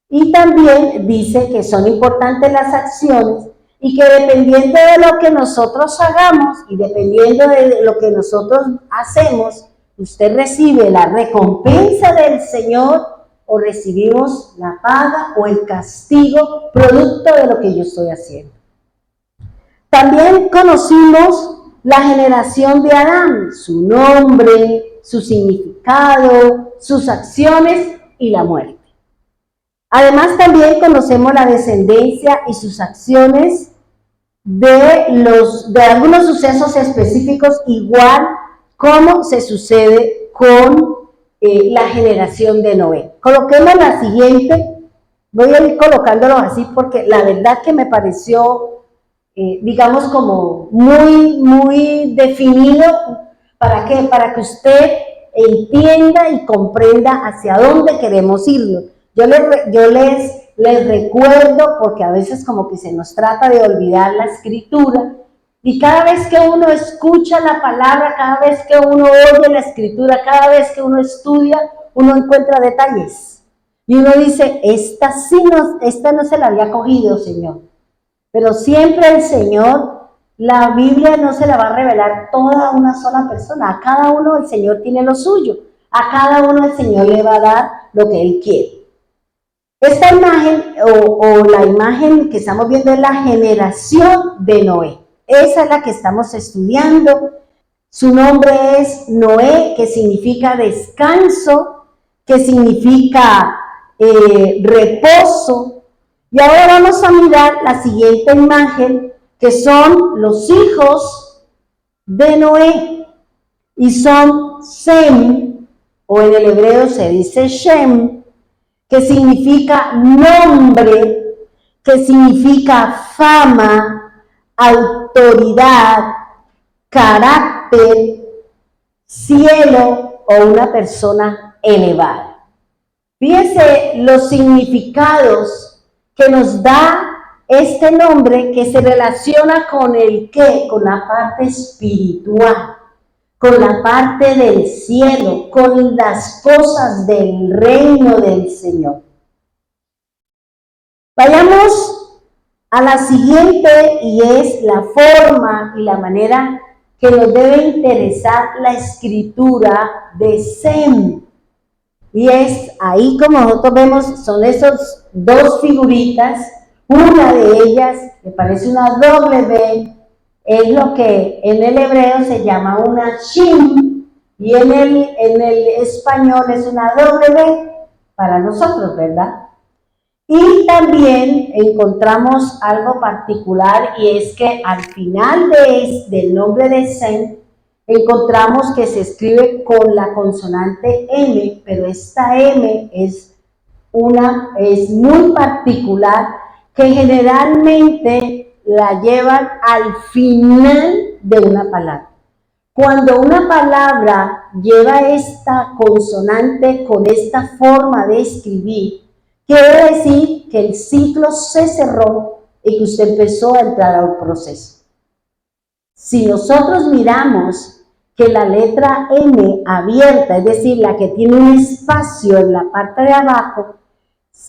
Y también dice que son importantes las acciones y que dependiendo de lo que nosotros hagamos y dependiendo de lo que nosotros hacemos, usted recibe la recompensa del Señor o recibimos la paga o el castigo producto de lo que yo estoy haciendo. También conocimos la generación de Adán, su nombre, su significado, sus acciones y la muerte. Además también conocemos la descendencia y sus acciones de algunos sucesos específicos, igual como se sucede con la generación de Noé. Coloquemos la siguiente, voy a ir colocándolo así porque la verdad que me pareció digamos como muy definido. ¿Para qué? Para que usted entienda y comprenda hacia dónde queremos irnos. Yo les recuerdo, porque a veces como que se nos trata de olvidar la escritura, y cada vez que uno escucha la palabra, cada vez que uno oye la escritura, cada vez que uno estudia, uno encuentra detalles. Y uno dice, esta no se la había cogido, Señor. Pero siempre el Señor, la Biblia no se la va a revelar toda a una sola persona. A cada uno el Señor tiene lo suyo. A cada uno el Señor le va a dar lo que Él quiere. Esta imagen o la imagen que estamos viendo es la generación de Noé. Esa es la que estamos estudiando. Su nombre es Noé, que significa descanso, que significa reposo. Y ahora vamos a mirar la siguiente imagen, que son los hijos de Noé. Y son Sem, o en el hebreo se dice Shem, que significa nombre, que significa fama, autoridad, carácter, cielo o una persona elevada. Fíjense los significados que nos da este nombre, que se relaciona con el qué, con la parte espiritual, con la parte del cielo, con las cosas del reino del Señor. Vayamos a la siguiente, y es la forma y la manera que nos debe interesar la escritura de Sem. Y es ahí como nosotros vemos, son esos dos figuritas, una de ellas me parece una W, es lo que en el hebreo se llama una Shin, y en el español es una W para nosotros, ¿verdad? Y también encontramos algo particular, y es que al final del nombre de Sem, encontramos que se escribe con la consonante M, pero esta M es muy particular, que generalmente la llevan al final de una palabra. Cuando una palabra lleva esta consonante con esta forma de escribir, quiere decir que el ciclo se cerró y que usted empezó a entrar al proceso. Si nosotros miramos que la letra M abierta, es decir, la que tiene un espacio en la parte de abajo,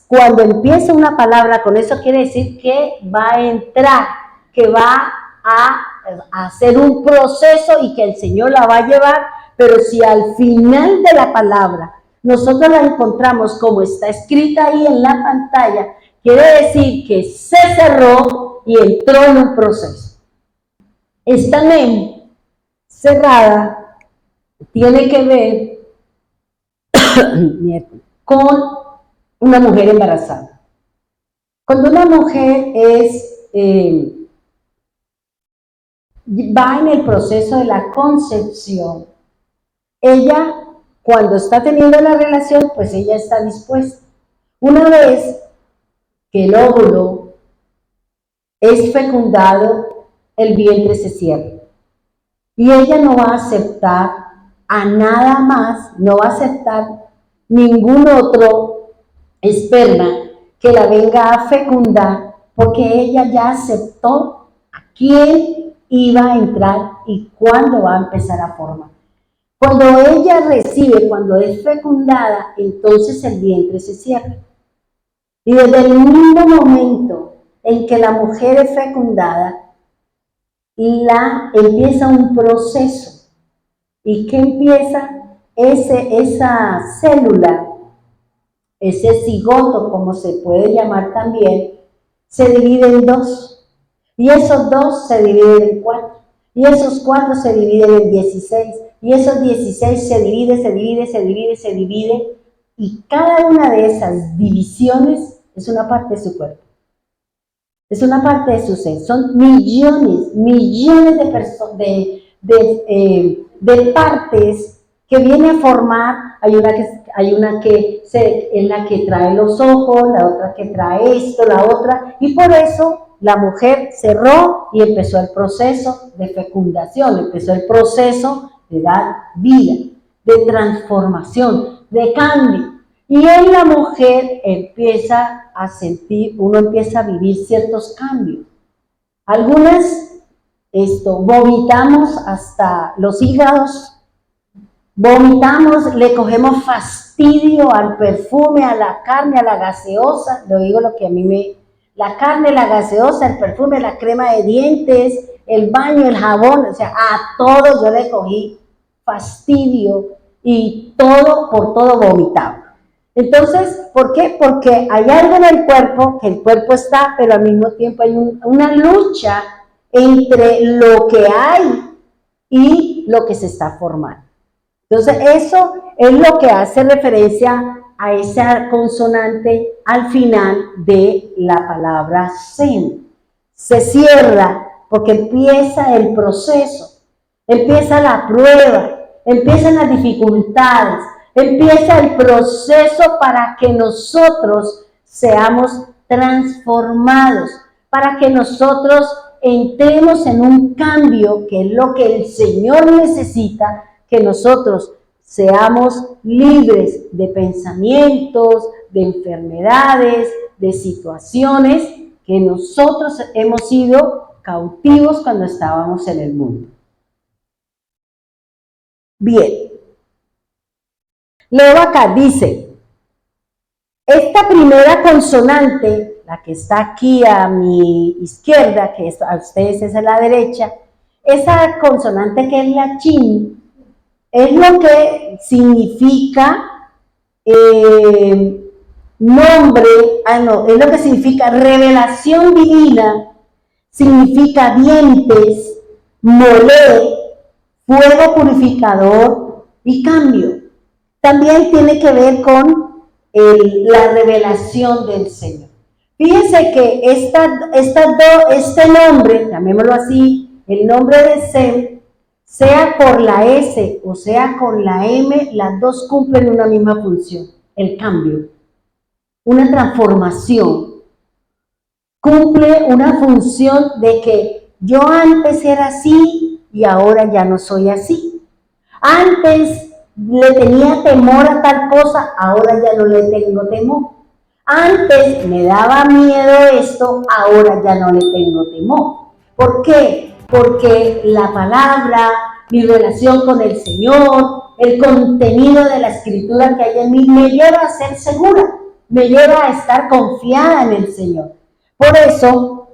cuando empieza una palabra con eso quiere decir que va a entrar, que va a a hacer un proceso y que el Señor la va a llevar, pero si al final de la palabra nosotros la encontramos como está escrita ahí en la pantalla, quiere decir que se cerró y entró en un proceso. Esta mem cerrada tiene que ver con una mujer embarazada. Cuando una mujer va en el proceso de la concepción, ella, cuando está teniendo la relación, pues ella está dispuesta. Una vez que el óvulo es fecundado, el vientre se cierra. Y ella no va a aceptar a nada más, no va a aceptar ningún otro esperma que la venga a fecundar, porque ella ya aceptó a quién iba a entrar y cuándo va a empezar a formar. Cuando ella recibe, cuando es fecundada, entonces el vientre se cierra. Y desde el mismo momento en que la mujer es fecundada, empieza un proceso. ¿Y qué empieza? Esa célula, ese cigoto, como se puede llamar también, se divide en dos. Y esos dos se dividen en 4. Y esos 4 se dividen en 16. Y esos 16 se divide. Y cada una de esas divisiones es una parte de su cuerpo. Es una parte de su ser. Son millones de partes que viene a formar. Hay una que es la que trae los ojos, la otra que trae esto, la otra. Y por eso la mujer cerró y empezó el proceso de fecundación, empezó el proceso de dar vida, de transformación, de cambio. Y en la mujer empieza a sentir, uno empieza a vivir ciertos cambios. Algunas, vomitamos hasta los hígados, vomitamos, le cogemos fastidio al perfume, a la carne, a la gaseosa, lo digo lo que a mí la carne, la gaseosa, el perfume, la crema de dientes, el baño, el jabón, o sea, a todo yo le cogí fastidio y por todo vomitaba. Entonces, ¿por qué? Porque hay algo en el cuerpo, que el cuerpo está, pero al mismo tiempo hay una lucha entre lo que hay y lo que se está formando. Entonces, eso es lo que hace referencia a esa consonante al final de la palabra sem. Se cierra porque empieza el proceso, empieza la prueba, empiezan las dificultades, empieza el proceso para que nosotros seamos transformados, para que nosotros entremos en un cambio que es lo que el Señor necesita, que nosotros seamos libres de pensamientos, de enfermedades, de situaciones que nosotros hemos sido cautivos cuando estábamos en el mundo. Bien. Leo acá, dice, esta primera consonante, la que está aquí a mi izquierda, que a ustedes es a la derecha, esa consonante que es la chin, es lo que significa nombre, es lo que significa revelación divina, significa dientes, moler, fuego purificador y cambio. También tiene que ver con la revelación del Señor. Fíjense que este nombre, llamémoslo así, el nombre de Sem, sea por la S o sea con la M, las dos cumplen una misma función, el cambio, una transformación. Cumple una función de que yo antes era así y ahora ya no soy así. Antes le tenía temor a tal cosa, ahora ya no le tengo temor. Antes me daba miedo esto, ahora ya no le tengo temor. ¿Por qué? Porque la palabra, mi relación con el Señor, el contenido de la Escritura que hay en mí, me lleva a ser segura, me lleva a estar confiada en el Señor. Por eso,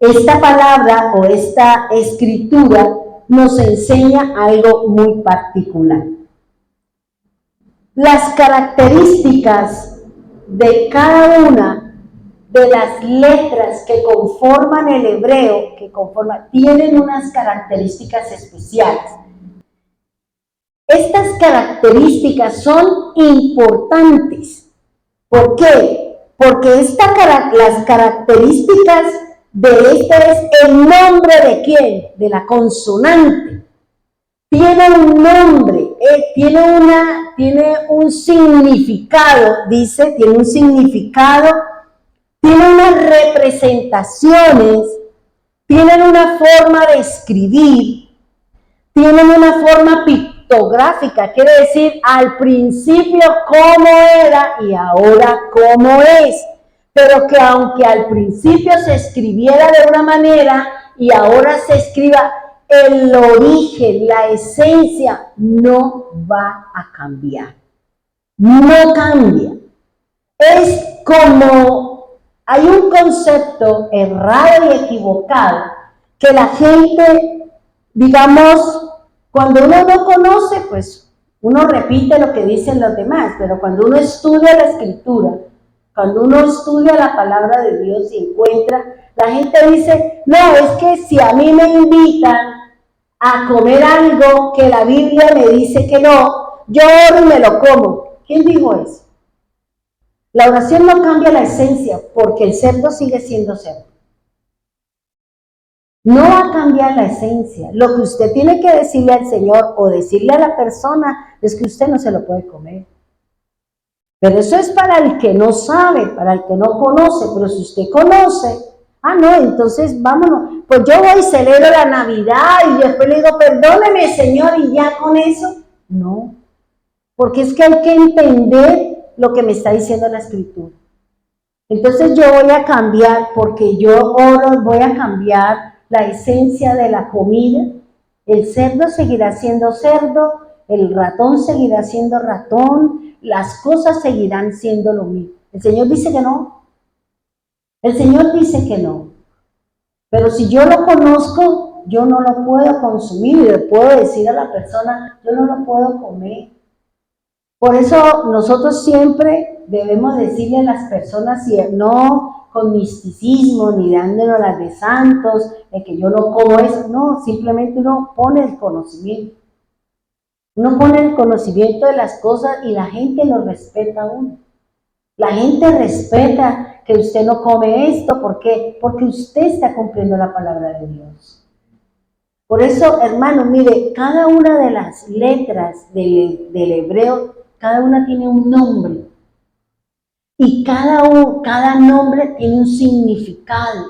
esta palabra o esta escritura nos enseña algo muy particular. Las características de cada una de las letras que conforman el hebreo, tienen unas características especiales. Estas características son importantes. ¿Por qué? Porque las características de esta es el nombre de quién, de la consonante. Tiene un nombre, tiene un significado, tiene un significado, tiene unas representaciones, tienen una forma de escribir, tienen una forma pictográfica, quiere decir al principio cómo era y ahora cómo es. Pero que aunque al principio se escribiera de una manera y ahora se escriba, el origen, la esencia no va a cambiar. No cambia. Es como hay un concepto errado y equivocado que la gente, digamos, cuando uno no conoce, pues uno repite lo que dicen los demás, pero cuando uno estudia la escritura, cuando uno estudia la palabra de Dios y encuentra, la gente dice, no, es que si a mí me invitan a comer algo que la Biblia me dice que no, yo oro y me lo como. ¿Quién dijo eso? La oración no cambia la esencia, porque el cerdo sigue siendo cerdo. No va a cambiar la esencia. Lo que usted tiene que decirle al Señor o decirle a la persona es que usted no se lo puede comer. Pero eso es para el que no sabe, para el que no conoce. Pero si usted conoce, no, entonces vámonos. Pues yo voy y celebro la Navidad y después le digo, perdóneme, Señor, y ya con eso. No, porque es que hay que entender lo que me está diciendo la Escritura. Entonces yo voy a cambiar, porque yo oro, voy a cambiar la esencia de la comida. El cerdo seguirá siendo cerdo, el ratón seguirá siendo ratón, las cosas seguirán siendo lo mismo. El Señor dice que no. El Señor dice que no. Pero si yo lo conozco, yo no lo puedo consumir y le puedo decir a la persona, yo no lo puedo comer. Por eso nosotros siempre debemos decirle a las personas, no con misticismo ni dándonos las de santos, de que yo no como eso, no, simplemente uno pone el conocimiento. Uno pone el conocimiento de las cosas y la gente lo respeta a uno. La gente respeta que usted no come esto, ¿por qué? Porque usted está cumpliendo la palabra de Dios. Por eso, hermano, mire, cada una de las letras del hebreo, cada una tiene un nombre. Y cada nombre tiene un significado.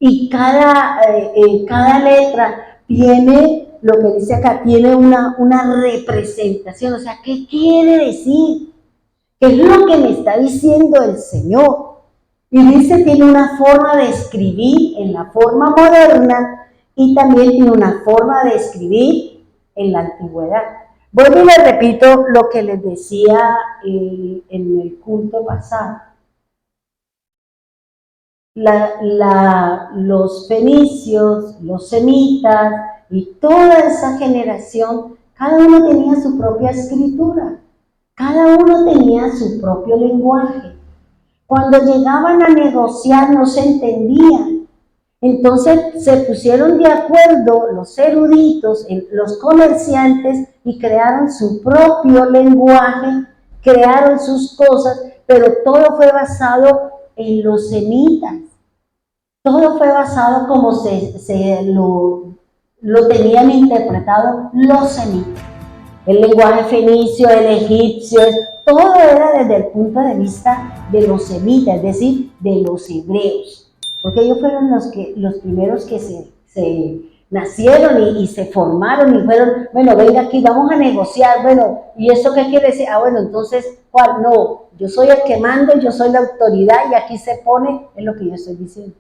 Y cada letra tiene, lo que dice acá, tiene una representación. O sea, ¿qué quiere decir? ¿Qué es lo que me está diciendo el Señor? Y dice, tiene una forma de escribir en la forma moderna y también tiene una forma de escribir en la antigüedad. Vuelvo y les repito lo que les decía en el culto pasado. Los fenicios, los semitas y toda esa generación, cada uno tenía su propia escritura, cada uno tenía su propio lenguaje. Cuando llegaban a negociar no se entendían. Entonces se pusieron de acuerdo los eruditos, los comerciantes, y crearon su propio lenguaje, crearon sus cosas, pero todo fue basado en los semitas. Todo fue basado como lo tenían interpretado los semitas. El lenguaje fenicio, el egipcio, todo era desde el punto de vista de los semitas, es decir, de los hebreos. Porque ellos fueron los primeros que se nacieron y se formaron y fueron, bueno, venga aquí, vamos a negociar, bueno, ¿y eso qué quiere decir? Bueno, entonces, ¿cuál? No, yo soy el que mando, yo soy la autoridad y aquí se pone, es lo que yo estoy diciendo.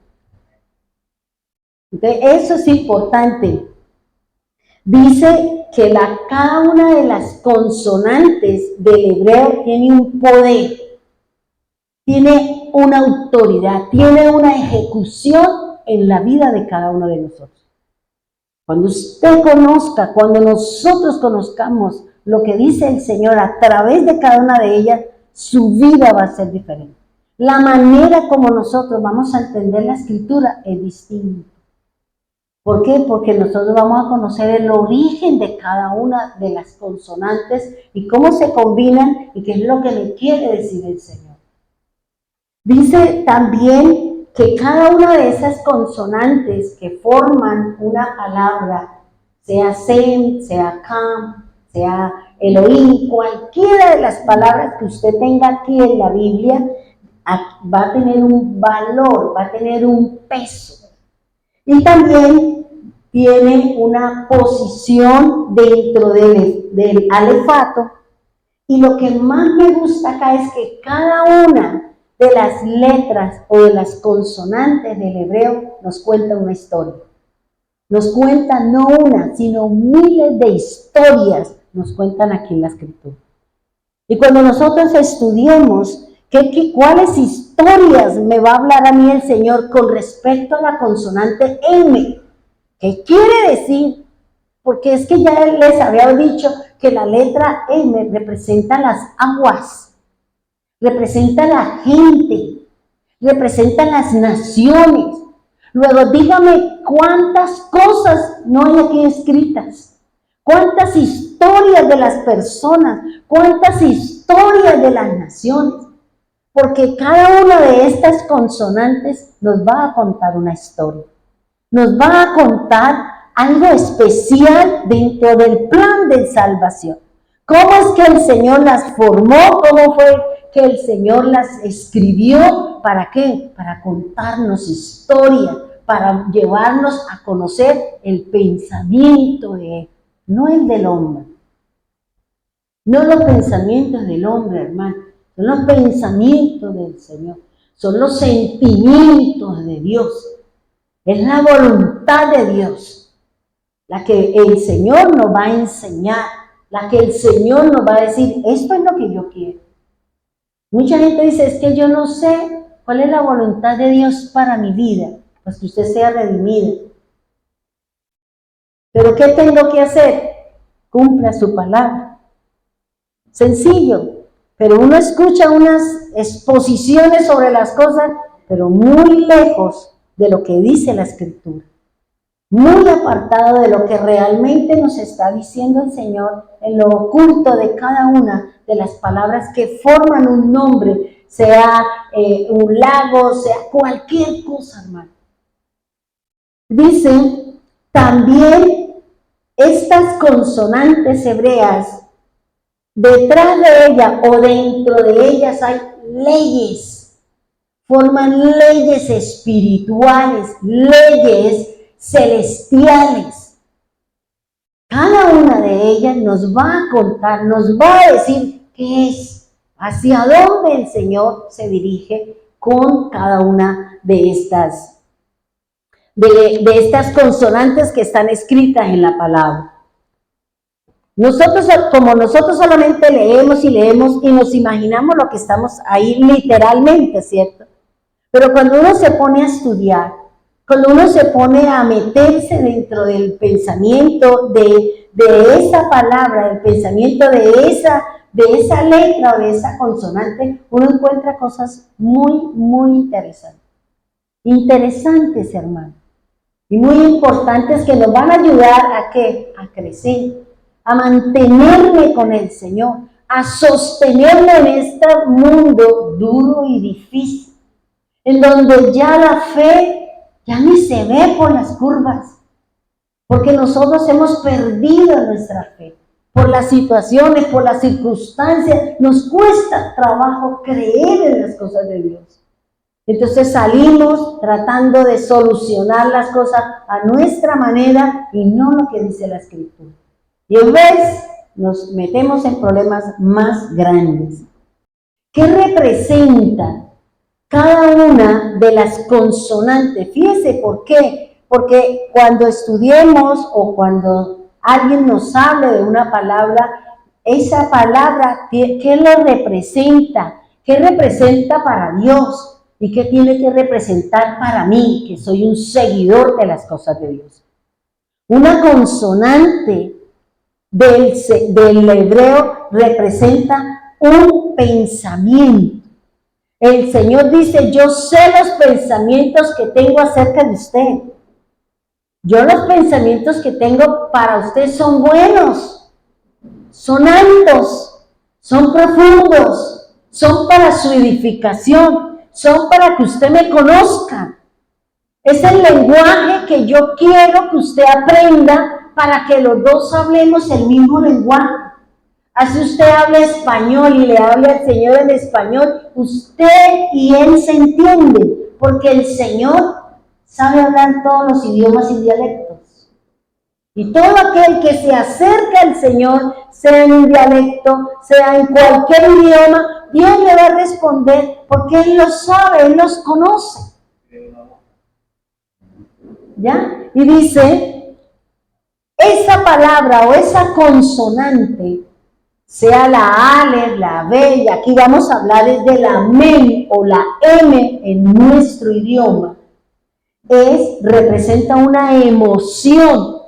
Entonces, eso es importante. Dice que cada una de las consonantes del hebreo tiene un poder, tiene una autoridad, tiene una ejecución en la vida de cada uno de nosotros. Cuando usted conozca, cuando nosotros conozcamos lo que dice el Señor a través de cada una de ellas, su vida va a ser diferente. La manera como nosotros vamos a entender la Escritura es distinta. ¿Por qué? Porque nosotros vamos a conocer el origen de cada una de las consonantes y cómo se combinan y qué es lo que le quiere decir el Señor. Dice también que cada una de esas consonantes que forman una palabra, sea Sem, sea Cam, sea Elohim, cualquiera de las palabras que usted tenga aquí en la Biblia, va a tener un valor, va a tener un peso. Y también tiene una posición dentro del alefato. Y lo que más me gusta acá es que cada una de las letras o de las consonantes del hebreo nos cuenta una historia. Nos cuenta no una, sino miles de historias nos cuentan aquí en la Escritura. Y cuando nosotros estudiemos cuáles historias me va a hablar a mí el Señor con respecto a la consonante M, ¿qué quiere decir? Porque es que ya les había dicho que la letra M representa las aguas, representa la gente, representa las naciones. Luego dígame cuántas cosas no hay aquí escritas, cuántas historias de las personas, cuántas historias de las naciones. Porque cada una de estas consonantes nos va a contar una historia. Nos va a contar algo especial dentro del plan de salvación. ¿Cómo es que el Señor las formó? ¿Cómo fue que el Señor las escribió? ¿Para qué? Para contarnos historia, para llevarnos a conocer el pensamiento de Él, no el del hombre. No los pensamientos del hombre, hermano. Son los pensamientos del Señor, son los sentimientos de Dios, es la voluntad de Dios, la que el Señor nos va a enseñar, la que el Señor nos va a decir, esto es lo que yo quiero. Mucha gente dice, es que yo no sé cuál es la voluntad de Dios para mi vida, pues que usted sea redimido. Pero ¿qué tengo que hacer? Cumpla su palabra. Sencillo. Pero uno escucha unas exposiciones sobre las cosas, pero muy lejos de lo que dice la Escritura. Muy apartado de lo que realmente nos está diciendo el Señor en lo oculto de cada una de las palabras que forman un nombre, sea un lago, sea cualquier cosa, hermano. Dice, también estas consonantes hebreas, detrás de ella o dentro de ellas hay leyes, forman leyes espirituales, leyes celestiales. Cada una de ellas nos va a contar, nos va a decir qué es, hacia dónde el Señor se dirige con cada una de estas consonantes que están escritas en la palabra. Como nosotros solamente leemos y nos imaginamos lo que estamos ahí literalmente, ¿cierto? Pero cuando uno se pone a estudiar, cuando uno se pone a meterse dentro del pensamiento de esa palabra, del pensamiento de esa letra o de esa consonante, uno encuentra cosas muy, muy interesantes. Interesantes, hermano. Y muy importantes que nos van a ayudar a ¿qué? A crecer, a mantenerme con el Señor, a sostenerme en este mundo duro y difícil, en donde ya la fe ya ni se ve por las curvas, porque nosotros hemos perdido nuestra fe, por las situaciones, por las circunstancias, nos cuesta trabajo creer en las cosas de Dios. Entonces salimos tratando de solucionar las cosas a nuestra manera y no lo que dice la Escritura. Y en vez nos metemos en problemas más grandes. ¿Qué representa cada una de las consonantes? Fíjese por qué. Porque cuando estudiemos o cuando alguien nos hable de una palabra, esa palabra, ¿qué lo representa? ¿Qué representa para Dios? ¿Y qué tiene que representar para mí, que soy un seguidor de las cosas de Dios? Una consonante del hebreo representa un pensamiento. El Señor dice, yo sé los pensamientos que tengo acerca de usted. Yo los pensamientos que tengo para usted son buenos, son altos, son profundos, son para su edificación, son para que usted me conozca. Es el lenguaje que yo quiero que usted aprenda para que los dos hablemos el mismo lenguaje. Así usted habla español y le habla al Señor en español, usted y Él se entienden, porque el Señor sabe hablar todos los idiomas y dialectos. Y todo aquel que se acerca al Señor, sea en un dialecto, sea en cualquier idioma, Dios le va a responder porque Él los sabe, Él los conoce. ¿Ya? Y dice, esa palabra o esa consonante, sea la Ale, la B, y aquí vamos a hablar de la MEN o la M en nuestro idioma, representa una emoción.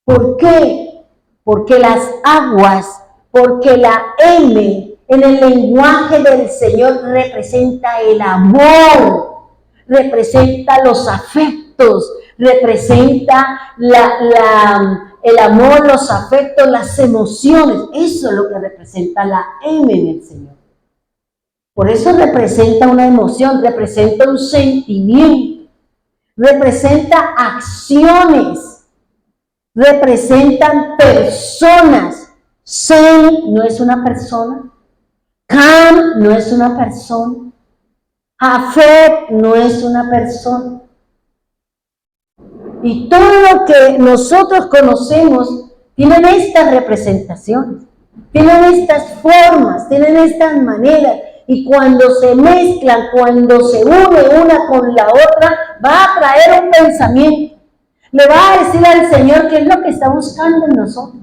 ¿Por qué? Porque las aguas, porque la M en el lenguaje del Señor representa el amor, representa los afectos, representa el amor, los afectos, las emociones. Eso es lo que representa la M en el Señor. Por eso representa una emoción, representa un sentimiento, representa acciones, representan personas. Sem no es una persona, Cam no es una persona, Jafet no es una persona. Y todo lo que nosotros conocemos tienen estas representaciones, tienen estas formas, tienen estas maneras. Y cuando se mezclan, cuando se une una con la otra, va a traer un pensamiento. Le va a decir al Señor qué es lo que está buscando en nosotros,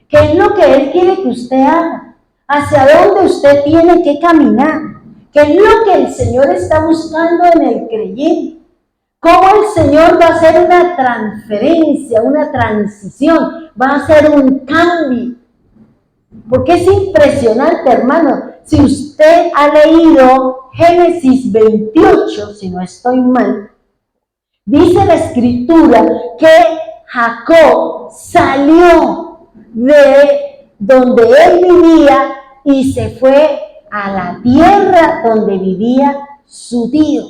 qué es lo que Él quiere que usted haga, hacia dónde usted tiene que caminar, qué es lo que el Señor está buscando en el creyente. Cómo el Señor va a hacer una transferencia, una transición, va a hacer un cambio. Porque es impresionante, hermano. Si usted ha leído Génesis 28, si no estoy mal, dice la Escritura que Jacob salió de donde él vivía y se fue a la tierra donde vivía su tío.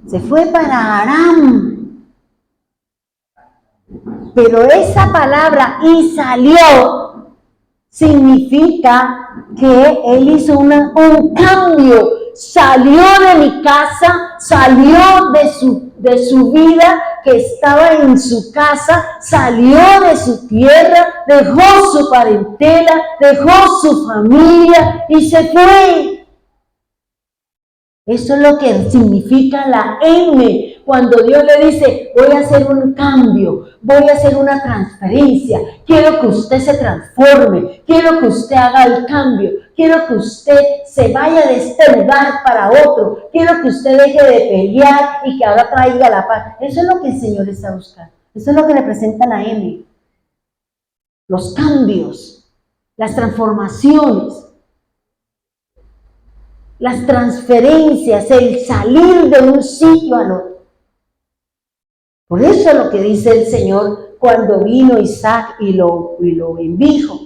Se fue para Aram. Pero esa palabra "y salió" significa que él hizo un cambio. Salió de mi casa, salió de su vida que estaba en su casa, salió de su tierra, dejó su parentela, dejó su familia y se fue. Eso es lo que significa la M, cuando Dios le dice, voy a hacer un cambio, voy a hacer una transferencia, quiero que usted se transforme, quiero que usted haga el cambio, quiero que usted se vaya de este lugar para otro, quiero que usted deje de pelear y que ahora traiga la paz. Eso es lo que el Señor está buscando, eso es lo que representa la M, los cambios, las transformaciones. Las transferencias, el salir de un sitio al otro. Por eso es lo que dice el Señor cuando vino Isaac y lo bendijo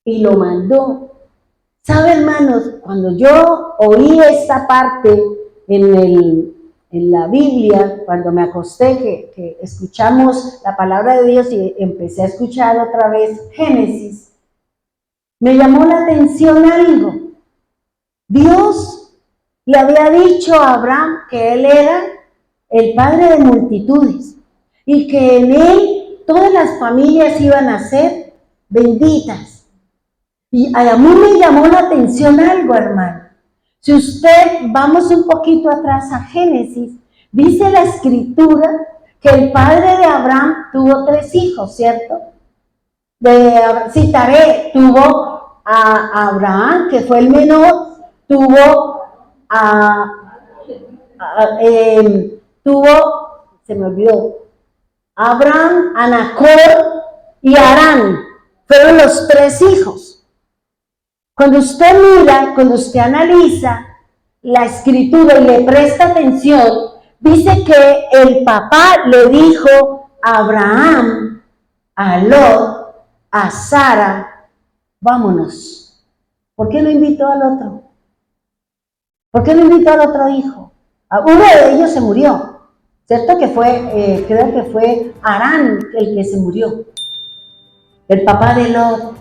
y lo mandó. ¿Sabe, hermanos? Cuando yo oí esta parte en la Biblia, cuando me acosté, que escuchamos la palabra de Dios y empecé a escuchar otra vez Génesis, me llamó la atención algo. Dios le había dicho a Abraham que él era el padre de multitudes y que en él todas las familias iban a ser benditas. Y a mí me llamó la atención algo, hermano. Si usted, vamos un poquito atrás a Génesis, dice la Escritura que el padre de Abraham tuvo 3 hijos, ¿cierto? Taré tuvo a Abraham, que fue el menor, tuvo se me olvidó, Abraham, a Nacor y a Harán. Fueron los 3 hijos. Cuando usted mira, cuando usted analiza la escritura y le presta atención, dice que el papá le dijo a Abraham, a Lot, a Sara, vámonos. ¿Por qué no invitó al otro? ¿Por qué no invitó al otro hijo? Uno de ellos se murió, ¿cierto? Que fue, creo que fue Harán el que se murió, el papá de Lot.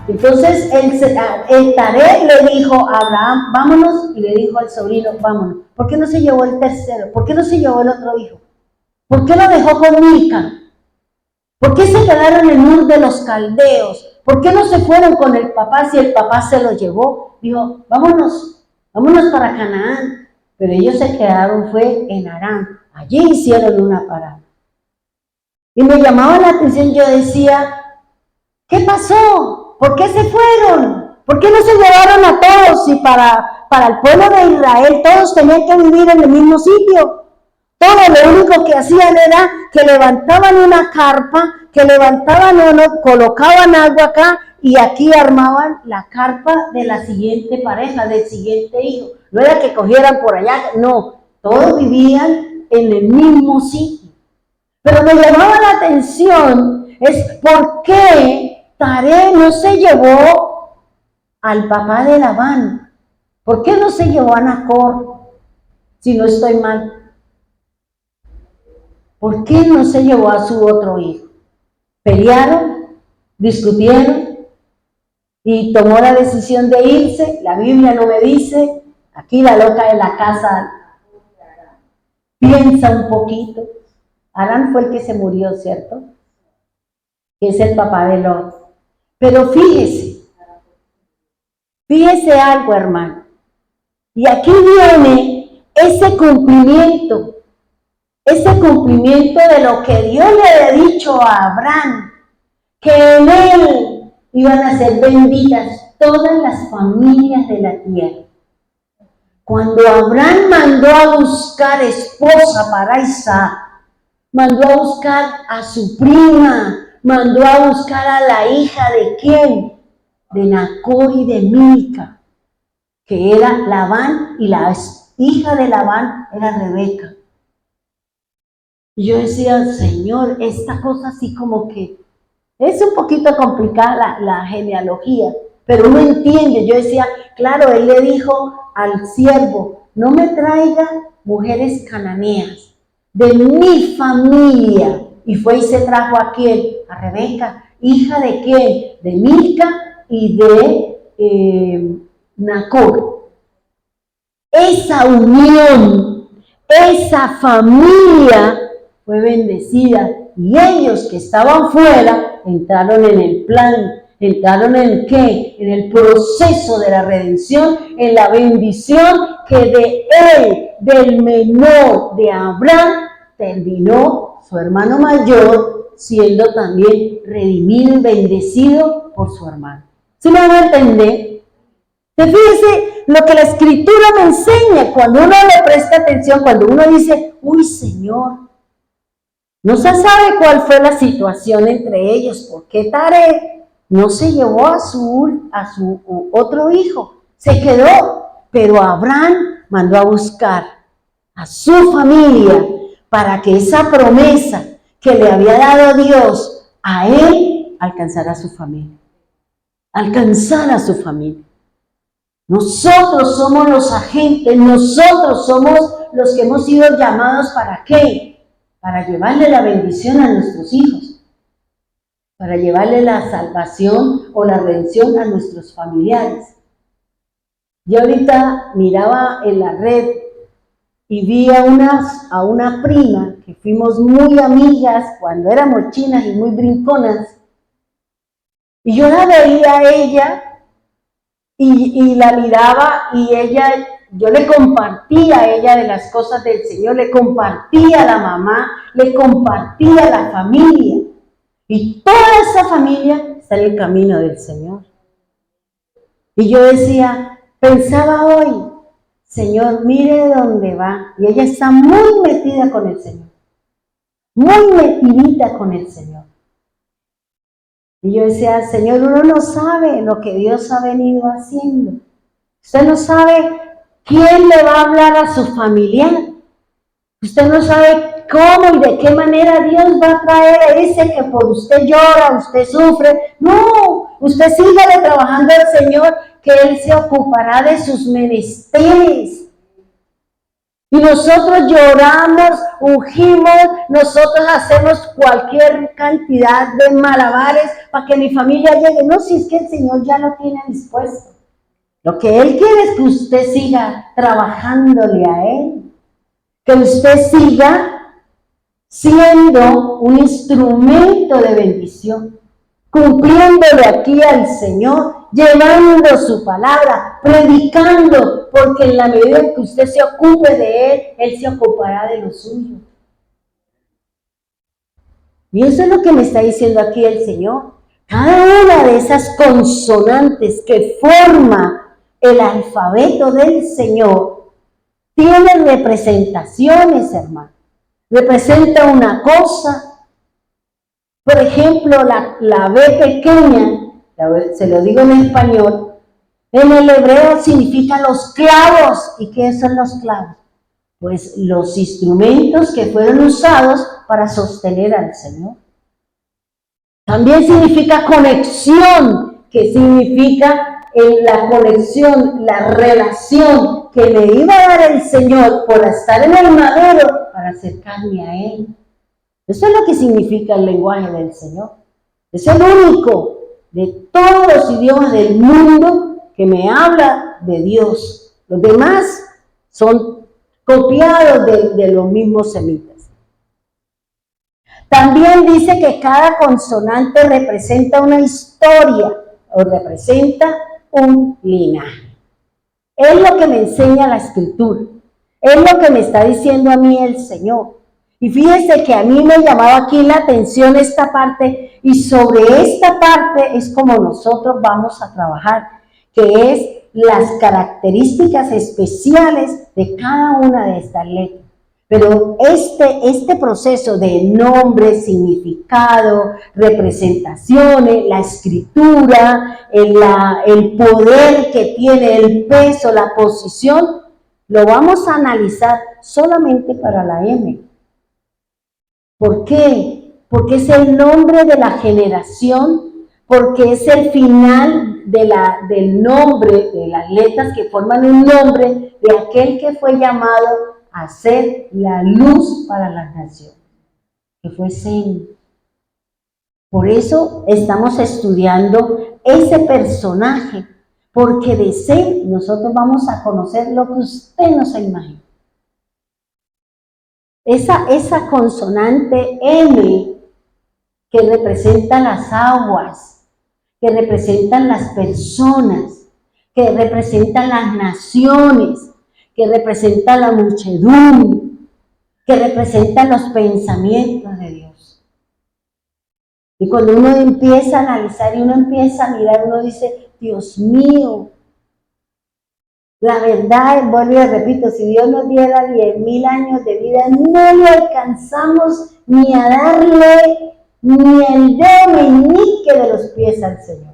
Entonces el Taré le dijo a Abraham, vámonos, y le dijo al sobrino, vámonos. ¿Por qué no se llevó el tercero? ¿Por qué no se llevó el otro hijo? ¿Por qué lo dejó con Milca? ¿Por qué se quedaron en Ur de los Caldeos? ¿Por qué no se fueron con el papá si el papá se lo llevó? Dijo, vámonos para Canaán. Pero ellos se quedaron, fue en Harán. Allí hicieron una parada. Y me llamaba la atención, yo decía, ¿qué pasó? ¿Por qué se fueron? ¿Por qué no se llevaron a todos? Y para el pueblo de Israel todos tenían que vivir en el mismo sitio. Todos lo único que hacían era que levantaban una carpa, que levantaban colocaban algo acá y aquí armaban la carpa de la siguiente pareja, del siguiente hijo. No era que cogieran por allá, no, todos vivían en el mismo sitio. Pero me llamaba la atención es por qué Taré no se llevó al papá de Labán. ¿Por qué no se llevó a Nacor? Si no estoy mal. ¿Por qué no se llevó a su otro hijo? Pelearon, discutieron y tomó la decisión de irse. La Biblia no me dice. Aquí la loca de la casa piensa un poquito. Harán fue el que se murió, ¿cierto? Que es el papá de Lot. Pero fíjese algo, hermano. Y aquí viene ese cumplimiento de lo que Dios le había dicho a Abraham, que en él iban a ser benditas todas las familias de la tierra. Cuando Abraham mandó a buscar esposa para Isaac, mandó a buscar a su prima, mandó a buscar a la hija de ¿quién? De Nacor y de Milca, que era Labán, y la hija de Labán era Rebeca. Y yo decía, Señor, esta cosa así como que es un poquito complicada la genealogía, pero uno entiende. Yo decía, claro, él le dijo al siervo, no me traiga mujeres cananeas de mi familia. Y fue y se trajo a quién, a Rebeca, hija de quién, de Milca y de Nacor. Esa unión, esa familia fue bendecida y ellos que estaban fuera entraron en el plan, entraron en ¿qué? En el proceso de la redención, en la bendición que de él, del menor de Abraham, terminó su hermano mayor siendo también redimido y bendecido por su hermano. ¿Sí me van a entender? Fíjese lo que la escritura me enseña cuando uno le presta atención, cuando uno dice, uy Señor, no se sabe cuál fue la situación entre ellos, por qué Taré no se llevó a su otro hijo, se quedó, pero Abraham mandó a buscar a su familia para que esa promesa que le había dado Dios a él alcanzara a su familia, alcanzara a su familia. Nosotros somos los agentes, nosotros somos los que hemos sido llamados ¿para qué? Para llevarle la bendición a nuestros hijos, para llevarle la salvación o la redención a nuestros familiares. Yo ahorita miraba en la red y vi a una prima que fuimos muy amigas cuando éramos chinas y muy brinconas, y yo la veía a ella y la miraba y yo le compartía a ella de las cosas del Señor, le compartía a la mamá, le compartía a la familia. Y toda esa familia está en el camino del Señor. Y yo decía, Pensaba hoy, Señor, mire dónde va. Y ella está muy metida con el Señor. Muy metidita con el Señor. Y yo decía, Señor, uno no sabe lo que Dios ha venido haciendo. Usted no sabe quién le va a hablar a su familiar. Usted no sabe cómo y de qué manera Dios va a traer a ese que por usted llora, usted sufre. No, usted sigue trabajando al Señor, que Él se ocupará de sus menesteres. Y nosotros lloramos, ungimos, nosotros hacemos cualquier cantidad de malabares para que mi familia llegue. No, si es que el Señor ya lo tiene dispuesto. Lo que Él quiere es que usted siga trabajándole a Él. Que usted siga siendo un instrumento de bendición. Cumpliéndole aquí al Señor, llevando su palabra, predicando, porque en la medida en que usted se ocupe de Él, Él se ocupará de lo suyo. Y eso es lo que me está diciendo aquí el Señor. Cada una de esas consonantes que forma el alfabeto del Señor tiene representaciones, hermano. Representa una cosa. Por ejemplo, la B pequeña, se lo digo en español, en el hebreo significa los clavos. ¿Y qué son los clavos? Pues los instrumentos que fueron usados para sostener al Señor. También significa conexión, que significa la conexión, la relación que me iba a dar el Señor por estar en el madero para acercarme a Él. Eso es lo que significa el lenguaje del Señor. Es el único de todos los idiomas del mundo que me habla de Dios. Los demás son copiados de los mismos semitas. También dice que cada consonante representa una historia o representa un linaje. Es lo que me enseña la Escritura. Es lo que me está diciendo a mí el Señor. Y fíjese que a mí me llamaba aquí la atención esta parte, y sobre esta parte es como nosotros vamos a trabajar, que es las características especiales de cada una de estas letras. Pero este proceso de nombre, significado, representaciones, la escritura, el poder que tiene, el peso, la posición, lo vamos a analizar solamente para la M. ¿Por qué? Porque es el nombre de la generación, porque es el final del nombre, de las letras que forman un nombre de aquel que fue llamado a ser la luz para las naciones, que fue Sem. Por eso estamos estudiando ese personaje, porque de Sem nosotros vamos a conocer lo que usted no se imagina. Esa consonante M que representa las aguas, que representan las personas, que representan las naciones, que representan la muchedumbre, que representan los pensamientos de Dios. Y cuando uno empieza a analizar y uno empieza a mirar, uno dice, Dios mío, la verdad, vuelvo y repito, si Dios nos diera 10.000 años de vida, no le alcanzamos ni a darle ni el dedo meñique de los pies al Señor.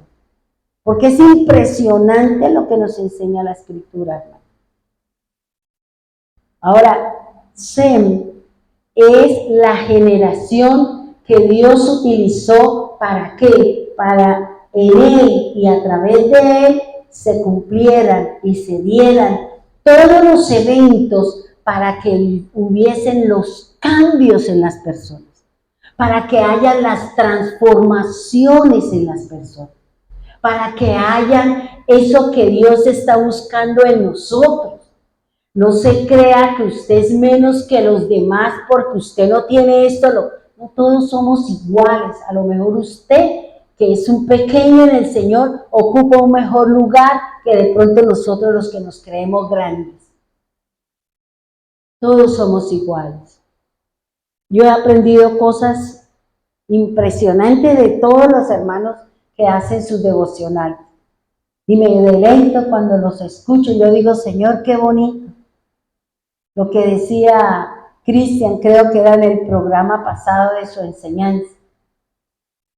Porque es impresionante lo que nos enseña la Escritura, hermano. Ahora, Sem es la generación que Dios utilizó, ¿para qué? Para en Él y a través de Él se cumplieran y se dieran todos los eventos para que hubiesen los cambios en las personas, para que haya las transformaciones en las personas, para que haya eso que Dios está buscando en nosotros. No se crea que usted es menos que los demás porque usted no tiene esto. No, todos somos iguales. A lo mejor usted, que es un pequeño en el Señor, ocupa un mejor lugar que de pronto nosotros los que nos creemos grandes. Todos somos iguales. Yo he aprendido cosas impresionantes de todos los hermanos que hacen sus devocionales. Y me deleito cuando los escucho. Yo digo, Señor, qué bonito. Lo que decía Cristian, creo que era en el programa pasado de su enseñanza.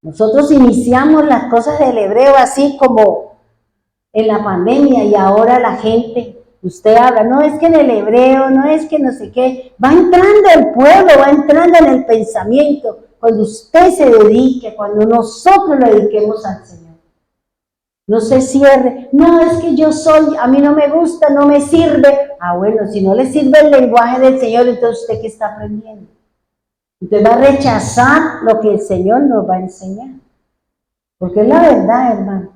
Nosotros iniciamos las cosas del hebreo así como en la pandemia y ahora la gente, usted habla, no es que en el hebreo, no es que no sé qué, va entrando el pueblo, va entrando en el pensamiento. Cuando usted se dedique, cuando nosotros lo dediquemos al Señor. No se cierre, no es que yo soy, a mí no me gusta, no me sirve. Ah, bueno, si no le sirve el lenguaje del Señor, entonces ¿usted qué está aprendiendo? Usted va a rechazar lo que el Señor nos va a enseñar. Porque es la verdad, hermano.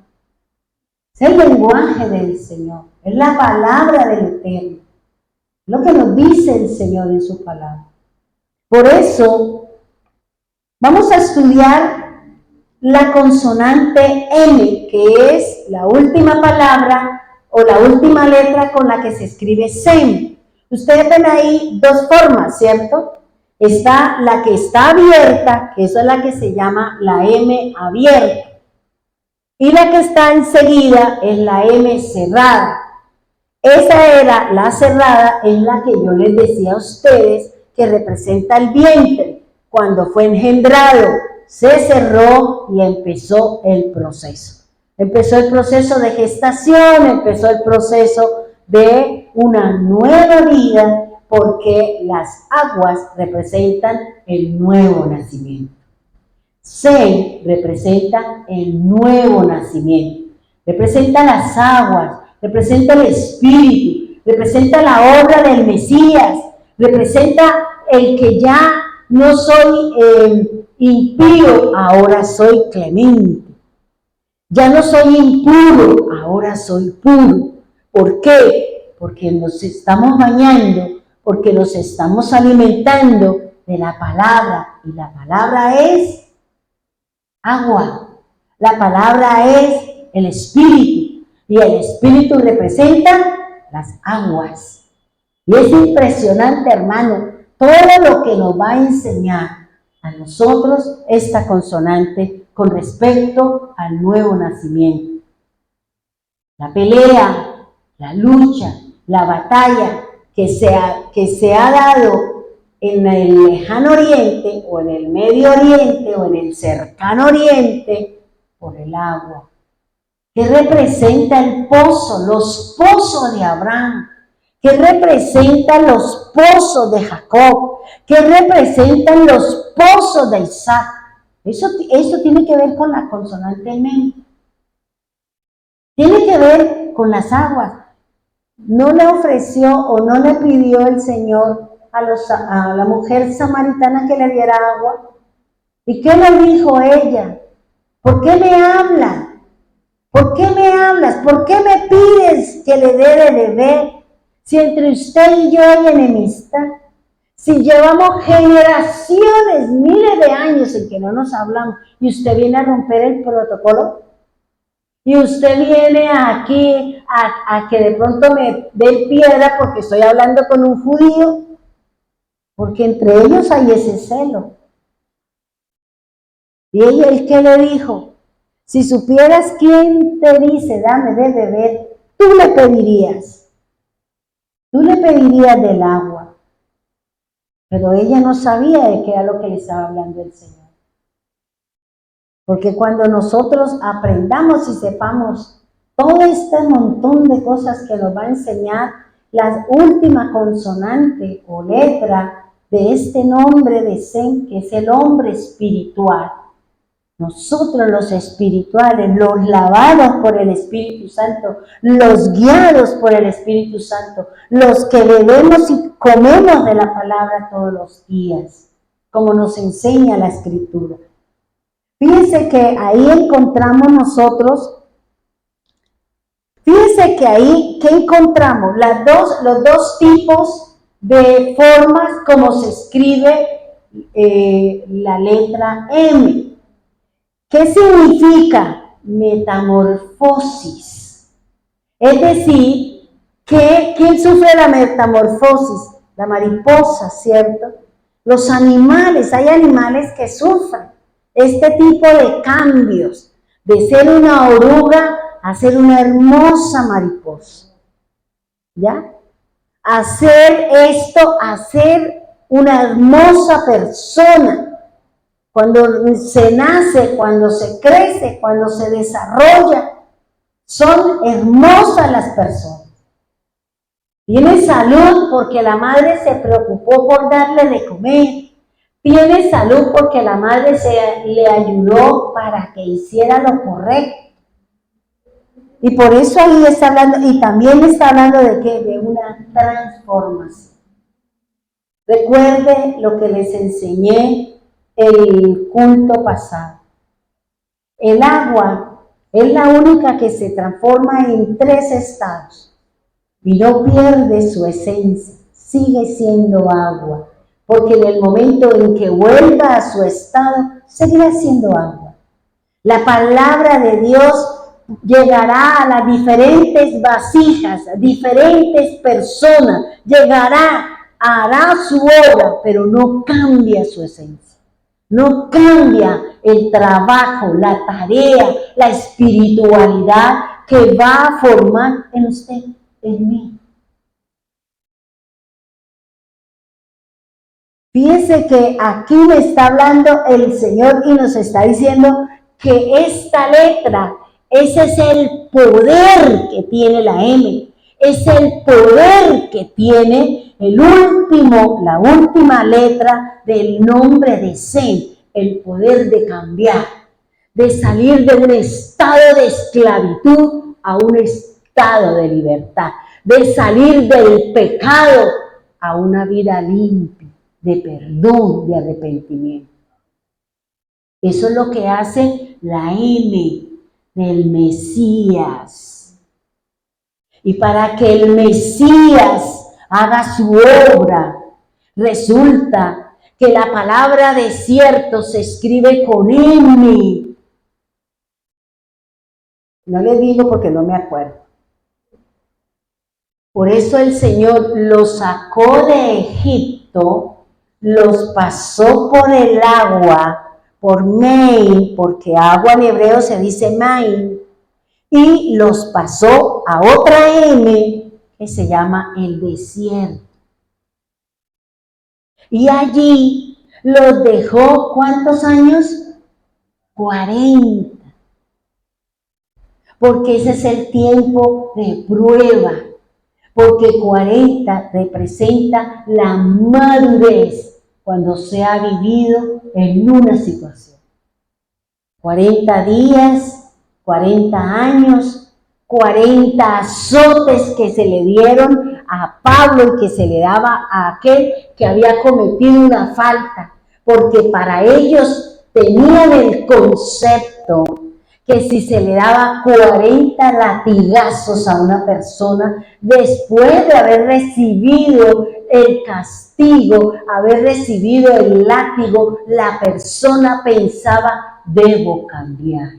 Es el lenguaje del Señor, es la palabra del Eterno. Es lo que nos dice el Señor en su palabra. Por eso, vamos a estudiar la consonante M, que es la última palabra o la última letra con la que se escribe Sem. Ustedes ven ahí dos formas, ¿cierto? Está la que está abierta, que eso es la que se llama la M abierta. Y la que está enseguida es la M cerrada. Esa era la cerrada, es la que yo les decía a ustedes que representa el vientre. Cuando fue engendrado, se cerró y empezó el proceso. Empezó el proceso de gestación, empezó el proceso de una nueva vida, porque las aguas representan el nuevo nacimiento. Sem representa el nuevo nacimiento, representa las aguas, representa el espíritu, representa la obra del Mesías, representa el que ya no soy impío, ahora soy clemente. Ya no soy impuro, ahora soy puro. ¿Por qué? Porque nos estamos bañando, porque nos estamos alimentando de la palabra, y la palabra es agua. La palabra es el espíritu, y el espíritu representa las aguas. Y es impresionante, hermano, todo lo que nos va a enseñar a nosotros esta consonante con respecto al nuevo nacimiento. La pelea, la lucha, la batalla que se ha dado en el lejano oriente o en el medio oriente o en el cercano oriente por el agua. ¿Qué representa el pozo? Los pozos de Abraham. ¿Qué representan los pozos de Jacob? ¿Qué representan los pozos de Isaac? Eso tiene que ver con la consonante M. Tiene que ver con las aguas. No le ofreció o no le pidió el Señor a la mujer samaritana que le diera agua. ¿Y qué le dijo ella? ¿Por qué me hablas? ¿Por qué me hablas? ¿Por qué me pides que le dé de beber? Si entre usted y yo hay enemistad, si llevamos generaciones, miles de años en que no nos hablamos, y usted viene a romper el protocolo, y usted viene aquí a que de pronto me dé piedra porque estoy hablando con un judío, porque entre ellos hay ese celo. Y ella, ¿el qué le dijo? Si supieras quién te dice, dame de beber, tú le pedirías del agua. Pero ella no sabía de qué era lo que le estaba hablando el Señor. Porque cuando nosotros aprendamos y sepamos todo este montón de cosas que nos va a enseñar la última consonante o letra de este nombre de Sem, que es el hombre espiritual, nosotros los espirituales, los lavados por el Espíritu Santo, los guiados por el Espíritu Santo, los que bebemos y comemos de la palabra todos los días, como nos enseña la Escritura. Fíjense que ahí encontramos nosotros, fíjense que ahí, ¿qué encontramos? Los dos tipos de formas como se escribe la letra M. ¿Qué significa metamorfosis? Es decir, ¿quién sufre la metamorfosis? La mariposa, ¿cierto? Los animales, hay animales que sufren este tipo de cambios, de ser una oruga a ser una hermosa mariposa. ¿Ya? A ser esto, a ser una hermosa persona. Cuando se nace, cuando se crece, cuando se desarrolla, son hermosas las personas. Tiene salud porque la madre se preocupó por darle de comer. Tiene salud porque la madre le ayudó para que hiciera lo correcto. Y por eso ahí está hablando, y también está hablando de qué, de una transformación. Recuerde lo que les enseñé el culto pasado. El agua es la única que se transforma en 3 estados y no pierde su esencia, sigue siendo agua, porque en el momento en que vuelva a su estado, seguirá siendo agua. La palabra de Dios llegará a las diferentes vasijas, a diferentes personas, llegará, hará su obra, pero no cambia su esencia. No cambia el trabajo, la tarea, la espiritualidad que va a formar en usted, en mí. Fíjense que aquí me está hablando el Señor y nos está diciendo que esta letra, ese es el poder que tiene la M, es el poder que tiene la última letra del nombre de Zen, el poder de cambiar, de salir de un estado de esclavitud a un estado de libertad, de salir del pecado a una vida limpia, de perdón, de arrepentimiento. Eso es lo que hace la M del Mesías. Y para que el Mesías haga su obra, resulta que la palabra desierto se escribe con M. No le digo porque no me acuerdo. Por eso el Señor los sacó de Egipto, los pasó por el agua, por Main, porque agua en hebreo se dice Main, y los pasó a otra M que se llama el desierto. Y allí los dejó, ¿cuántos años? 40. Porque ese es el tiempo de prueba. Porque 40 representa la madurez cuando se ha vivido en una situación. 40 días, 40 años, 40 azotes que se le dieron a Pablo y que se le daba a aquel que había cometido una falta. Porque para ellos tenían el concepto que si se le daba 40 latigazos a una persona, después de haber recibido el castigo, haber recibido el látigo, la persona pensaba, debo cambiar,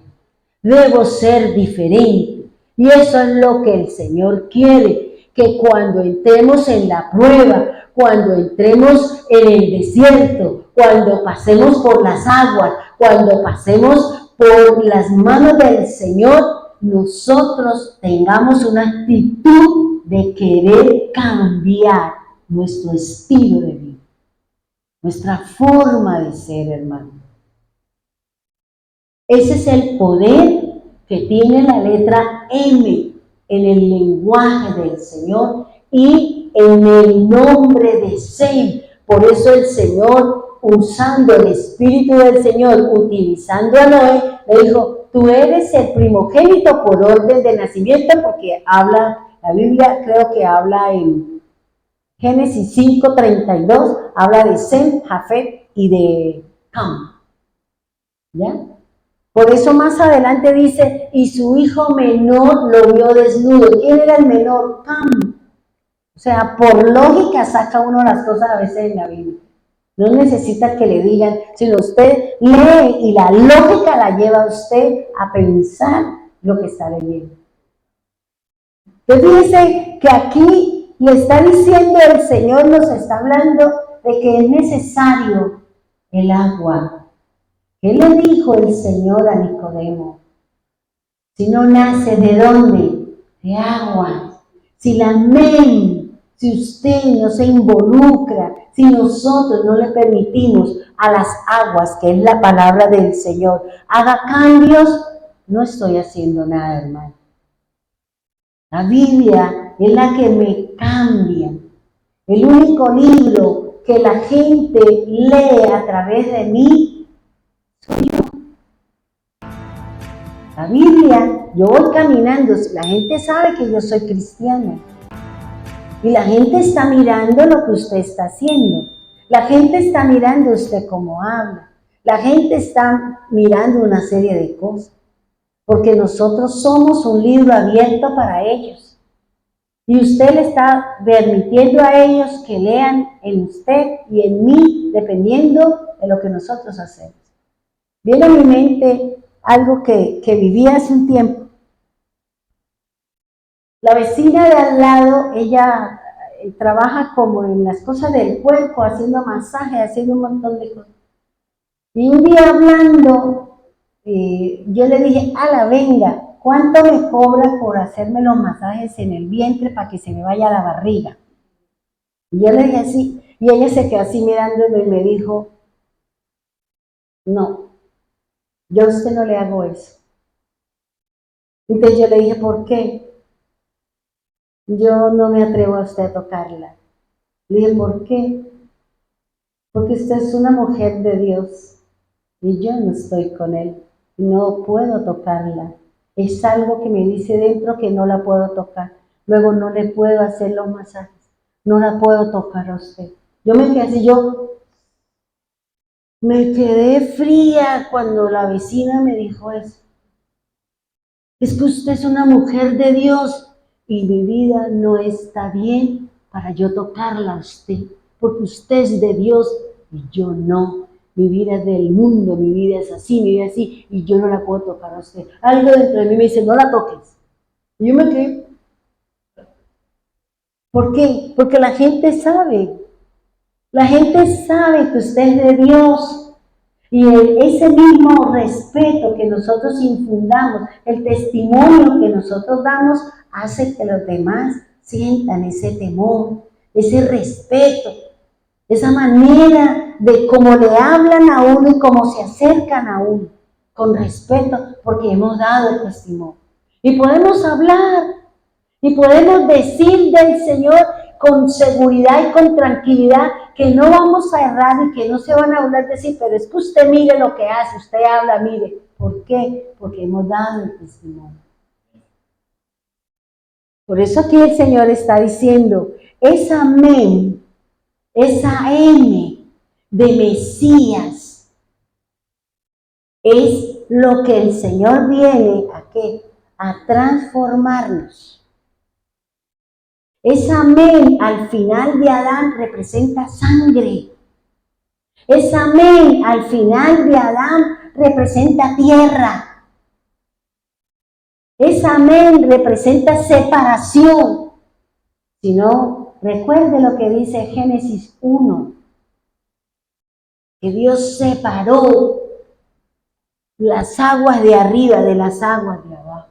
debo ser diferente. Y eso es lo que el Señor quiere, que cuando entremos en la prueba, cuando entremos en el desierto, cuando pasemos por las aguas, cuando pasemos por las manos del Señor, nosotros tengamos una actitud de querer cambiar nuestro estilo de vida, nuestra forma de ser, hermano. Ese es el poder que tiene la letra M en el lenguaje del Señor y en el nombre de Zen. Por eso el Señor, usando el Espíritu del Señor, utilizando a Noé, le dijo, tú eres el primogénito por orden de nacimiento, porque habla, la Biblia creo que habla en Génesis 5:32, habla de Sem, Jafet y de Cam. ¿Ya? Por eso más adelante dice, y su hijo menor lo vio desnudo. ¿Quién era el menor? Cam. O sea, por lógica saca uno las cosas a veces en la Biblia. No necesita que le digan, sino usted lee y la lógica la lleva a usted a pensar lo que está leyendo. Entonces dice que aquí le está diciendo el Señor, nos está hablando de que es necesario el agua. ¿Qué le dijo el Señor a Nicodemo? Si no nace, ¿de dónde? De agua. Si la amén, si usted no se involucra, si nosotros no le permitimos a las aguas, que es la palabra del Señor, haga cambios, no estoy haciendo nada, hermano. La Biblia es la que me cambia. El único libro que la gente lee a través de mí soy yo. La Biblia, yo voy caminando, la gente sabe que yo soy cristiana. Y la gente está mirando lo que usted está haciendo. La gente está mirando usted cómo habla. La gente está mirando una serie de cosas. Porque nosotros somos un libro abierto para ellos. Y usted le está permitiendo a ellos que lean en usted y en mí, dependiendo de lo que nosotros hacemos. Viene a mi mente algo que viví hace un tiempo. La vecina de al lado, ella trabaja como en las cosas del cuerpo, haciendo masaje, haciendo un montón de cosas. Y un día hablando, yo le dije, ala, venga, ¿cuánto me cobra por hacerme los masajes en el vientre para que se me vaya la barriga? Y yo le dije así, y ella se quedó así mirándome y me dijo, no, yo a usted no le hago eso. Entonces yo le dije, ¿por qué? Yo no me atrevo a usted a tocarla. Le dije, ¿por qué? Porque usted es una mujer de Dios y yo no estoy con él. No puedo tocarla. Es algo que me dice dentro que no la puedo tocar. Luego no le puedo hacer los masajes. No la puedo tocar a usted. Yo me quedé así, me quedé fría cuando la vecina me dijo eso. Es que usted es una mujer de Dios y mi vida no está bien para yo tocarla a usted, porque usted es de Dios y yo no. Mi vida es del mundo, mi vida es así, mi vida es así, y yo no la puedo tocar a usted. Algo dentro de mí me dice, no la toques. Y yo me quedé. ¿Por qué? Porque la gente sabe que usted es de Dios. Y ese mismo respeto que nosotros infundamos, el testimonio que nosotros damos, hace que los demás sientan ese temor, ese respeto, esa manera de cómo le hablan a uno y cómo se acercan a uno, con respeto, porque hemos dado el testimonio. Y podemos hablar, y podemos decir del Señor con seguridad y con tranquilidad que no vamos a errar y que no se van a hablar de decir, pero es que usted mire lo que hace, usted habla, mire. ¿Por qué? Porque hemos dado el testimonio. Por eso aquí el Señor está diciendo, esa amén, esa M de Mesías, es lo que el Señor viene ¿a qué? A transformarnos. Esa amén al final de Adán representa sangre. Esa amén al final de Adán representa tierra. Esa amén representa separación. Si no, recuerde lo que dice Génesis 1, que Dios separó las aguas de arriba de las aguas de abajo.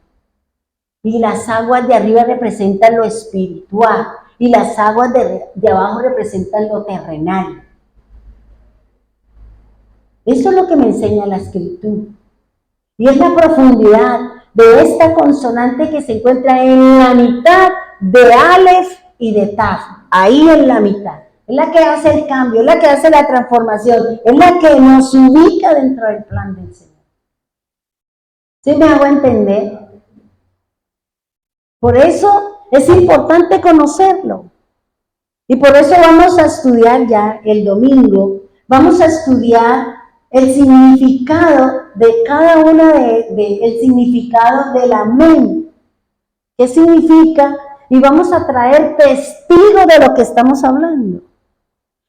Y las aguas de arriba representan lo espiritual y las aguas de abajo representan lo terrenal. Eso es lo que me enseña la Escritura. Y es la profundidad de esta consonante que se encuentra en la mitad de Aleph y de Taf. Ahí en la mitad. Es la que hace el cambio, es la que hace la transformación, es la que nos ubica dentro del plan del Señor. ¿Sí me hago entender? Por eso es importante conocerlo. Y por eso vamos a estudiar ya el domingo, vamos a estudiar el significado de cada una el significado del amén. ¿Qué significa? Y vamos a traer testigo de lo que estamos hablando.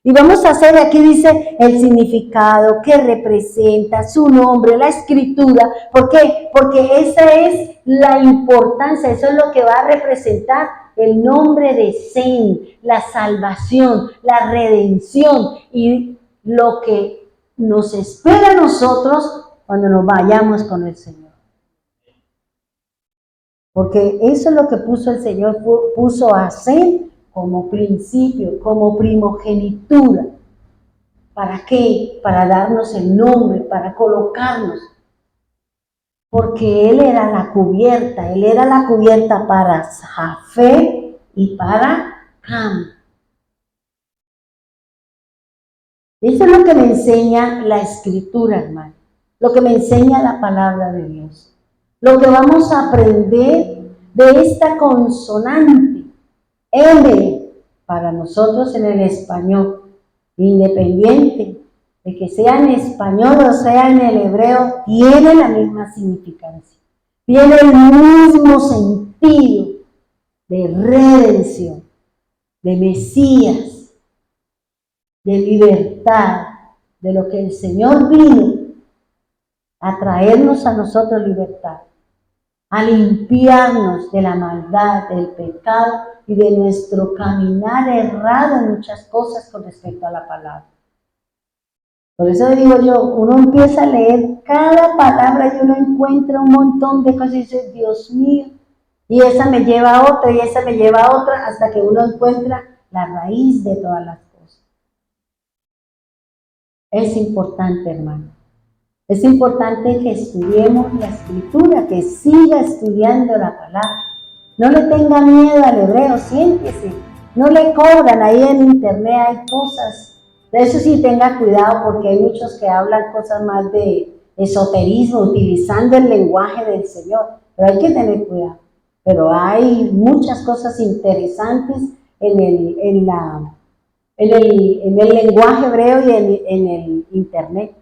Y vamos a hacer, aquí dice el significado, qué representa, su nombre, la escritura. ¿Por qué? Porque esa es la importancia, eso es lo que va a representar el nombre de Zen, la salvación, la redención y lo que nos espera a nosotros cuando nos vayamos con el Señor. Porque eso es lo que puso el Señor, puso a hacer como principio, como primogenitura. ¿Para qué? Para darnos el nombre, para colocarnos. Porque Él era la cubierta para Jafé y para Cam. Eso es lo que me enseña la Escritura, hermano. Lo que me enseña la palabra de Dios. Lo que vamos a aprender de esta consonante, M, para nosotros en el español, independiente de que sea en español o sea en el hebreo, tiene la misma significancia. Tiene el mismo sentido de redención, de Mesías, de libertad, de lo que el Señor vino a traernos a nosotros libertad, a limpiarnos de la maldad, del pecado y de nuestro caminar errado en muchas cosas con respecto a la palabra. Por eso digo yo, uno empieza a leer cada palabra y uno encuentra un montón de cosas y dice, Dios mío, y esa me lleva a otra y esa me lleva a otra hasta que uno encuentra la raíz de todas las cosas. Es importante, hermano. Es importante que estudiemos la Escritura, que siga estudiando la palabra. No le tenga miedo al hebreo, siéntese. No le cobran, ahí en internet hay cosas. De eso sí tenga cuidado porque hay muchos que hablan cosas más de esoterismo, utilizando el lenguaje del Señor. Pero hay que tener cuidado. Pero hay muchas cosas interesantes en el lenguaje hebreo y en el internet.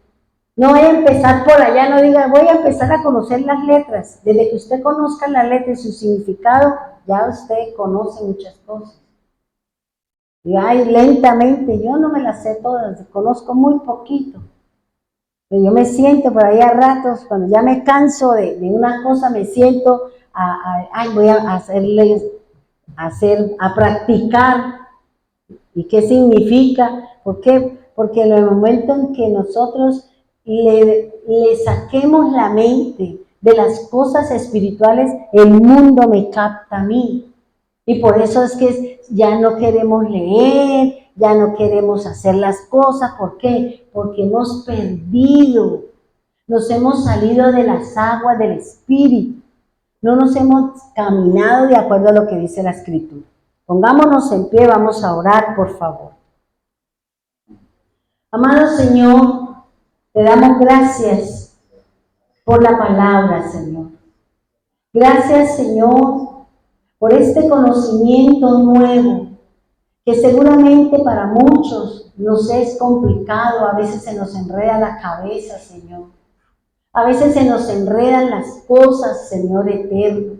No voy a empezar por allá, no diga, voy a empezar a conocer las letras. Desde que usted conozca las letras y su significado, ya usted conoce muchas cosas. Y ay, lentamente, yo no me las sé todas, conozco muy poquito. Pero yo me siento por ahí a ratos, cuando ya me canso de una cosa, me siento voy a a practicar. ¿Y qué significa? ¿Por qué? Porque en el momento en que nosotros le saquemos la mente de las cosas espirituales, el mundo me capta a mí. Y por eso es que ya no queremos leer, ya no queremos hacer las cosas. ¿Por qué? Porque hemos perdido, nos hemos salido de las aguas del Espíritu. No nos hemos caminado de acuerdo a lo que dice la Escritura. Pongámonos en pie, vamos a orar, por favor. Amado Señor, te damos gracias por la palabra, Señor. Gracias, Señor, por este conocimiento nuevo, que seguramente para muchos nos es complicado, a veces se nos enreda la cabeza, Señor. A veces se nos enredan las cosas, Señor eterno.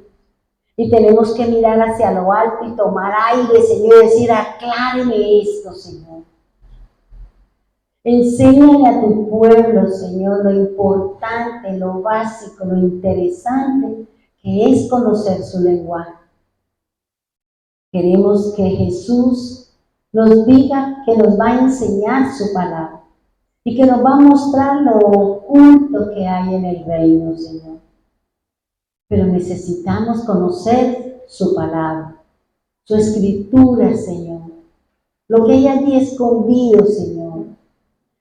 Y tenemos que mirar hacia lo alto y tomar aire, Señor, y decir, acláreme esto, Señor. Enséñale a tu pueblo, Señor, lo importante, lo básico, lo interesante que es conocer su lenguaje. Queremos que Jesús nos diga que nos va a enseñar su palabra y que nos va a mostrar lo oculto que hay en el reino, Señor. Pero necesitamos conocer su palabra, su escritura, Señor. Lo que hay allí escondido, Señor.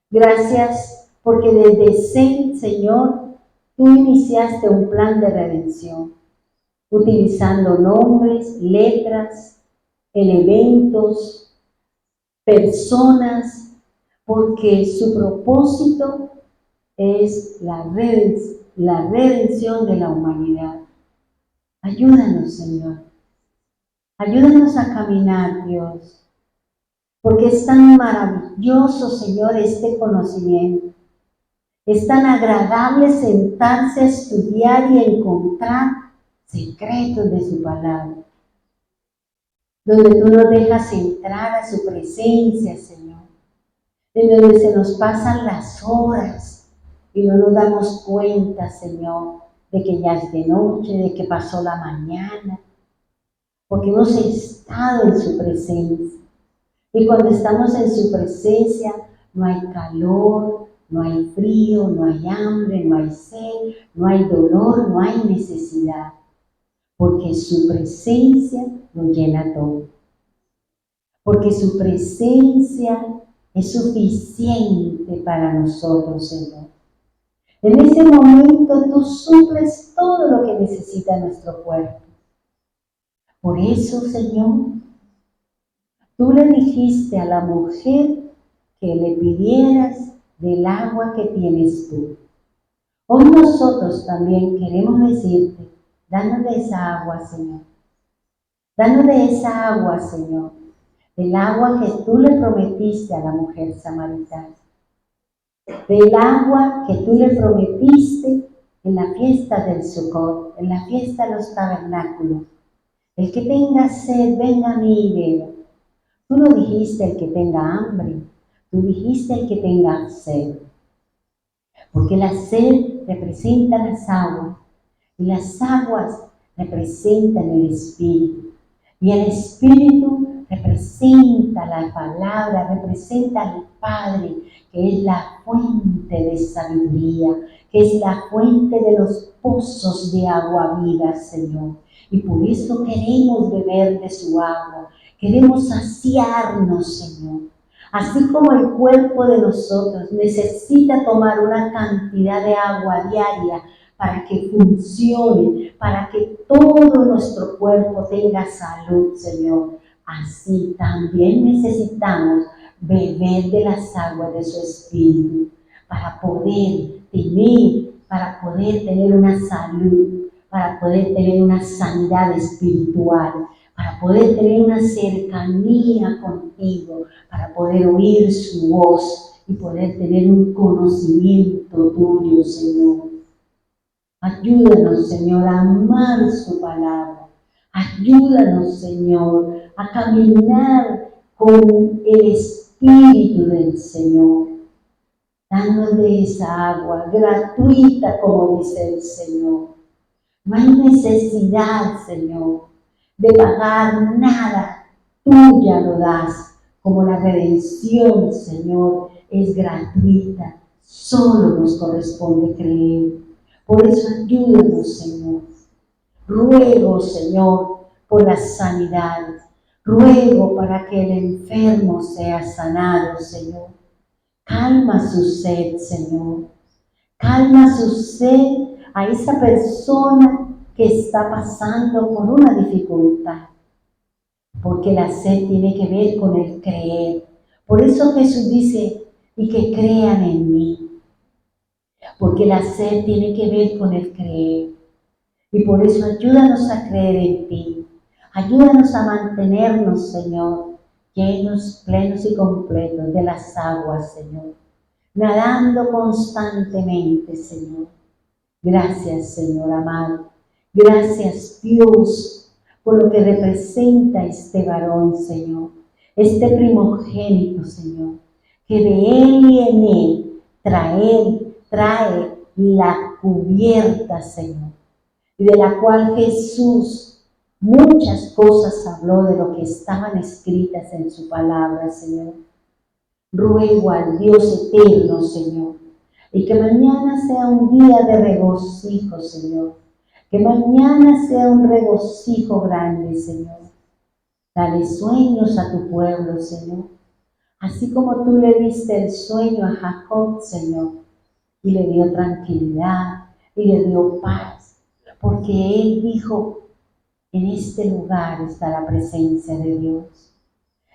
Gracias porque desde ese, Señor, tú iniciaste un plan de redención, utilizando nombres, letras, elementos, personas, porque su propósito es la redención de la humanidad. Ayúdanos, Señor. Ayúdanos a caminar, Dios. Porque es tan maravilloso, Señor, este conocimiento. Es tan agradable sentarse a estudiar y encontrar secretos de su palabra. Donde tú nos dejas entrar a su presencia, Señor. En donde se nos pasan las horas y no nos damos cuenta, Señor, de que ya es de noche, de que pasó la mañana. Porque hemos estado en su presencia. Y cuando estamos en su presencia, no hay calor, no hay frío, no hay hambre, no hay sed, no hay dolor, no hay necesidad. porque su presencia lo llena todo, porque su presencia es suficiente para nosotros, Señor. En ese momento tú suples todo lo que necesita nuestro cuerpo. Por eso, Señor, tú le dijiste a la mujer que le pidieras del agua que tienes tú. Hoy nosotros también queremos decirte, danos de esa agua, Señor. Danos de esa agua, Señor. Del agua que tú le prometiste a la mujer samaritana. Del agua que tú le prometiste en la fiesta del Sukkot, en la fiesta de los tabernáculos. El que tenga sed, venga a mí y beba. Tú no dijiste el que tenga hambre, tú dijiste el que tenga sed. Porque la sed representa las aguas y las aguas representan el Espíritu. Y el Espíritu representa la palabra, representa al Padre, que es la fuente de sabiduría, que es la fuente de los pozos de agua viva, Señor. Y por eso queremos beber de su agua, queremos saciarnos, Señor. Así como el cuerpo de nosotros necesita tomar una cantidad de agua diaria para que funcione, para que todo nuestro cuerpo tenga salud, Señor. Así también necesitamos beber de las aguas de su Espíritu para poder tener una salud, para poder tener una sanidad espiritual, para poder tener una cercanía contigo, para poder oír su voz y poder tener un conocimiento tuyo, Señor. Ayúdanos, Señor, a amar su palabra. Ayúdanos, Señor, a caminar con el Espíritu del Señor. Danos de esa agua gratuita, como dice el Señor. No hay necesidad, Señor, de pagar nada. Tú ya lo das, como la redención, Señor, es gratuita. Solo nos corresponde creer. Por eso ayúdanos, Señor. Ruego, Señor, por la sanidad. Ruego para que el enfermo sea sanado, Señor. Calma su sed, Señor. Calma su sed a esa persona que está pasando por una dificultad. Porque la sed tiene que ver con el creer. Por eso Jesús dice, y que crean en mí. Porque la sed tiene que ver con el creer. Y por eso ayúdanos a creer en ti. Ayúdanos a mantenernos, Señor, llenos, plenos y completos de las aguas, Señor. Nadando constantemente, Señor. Gracias, Señor amado. Gracias, Dios, por lo que representa este varón, Señor. Este primogénito, Señor, que de él y en él trae la cubierta, Señor, y de la cual Jesús muchas cosas habló de lo que estaban escritas en su palabra, Señor. Ruego al Dios eterno, Señor, y que mañana sea un día de regocijo, Señor, que mañana sea un regocijo grande, Señor. Dale sueños a tu pueblo, Señor, así como tú le diste el sueño a Jacob, Señor, y le dio tranquilidad y le dio paz, porque él dijo, en este lugar está la presencia de Dios.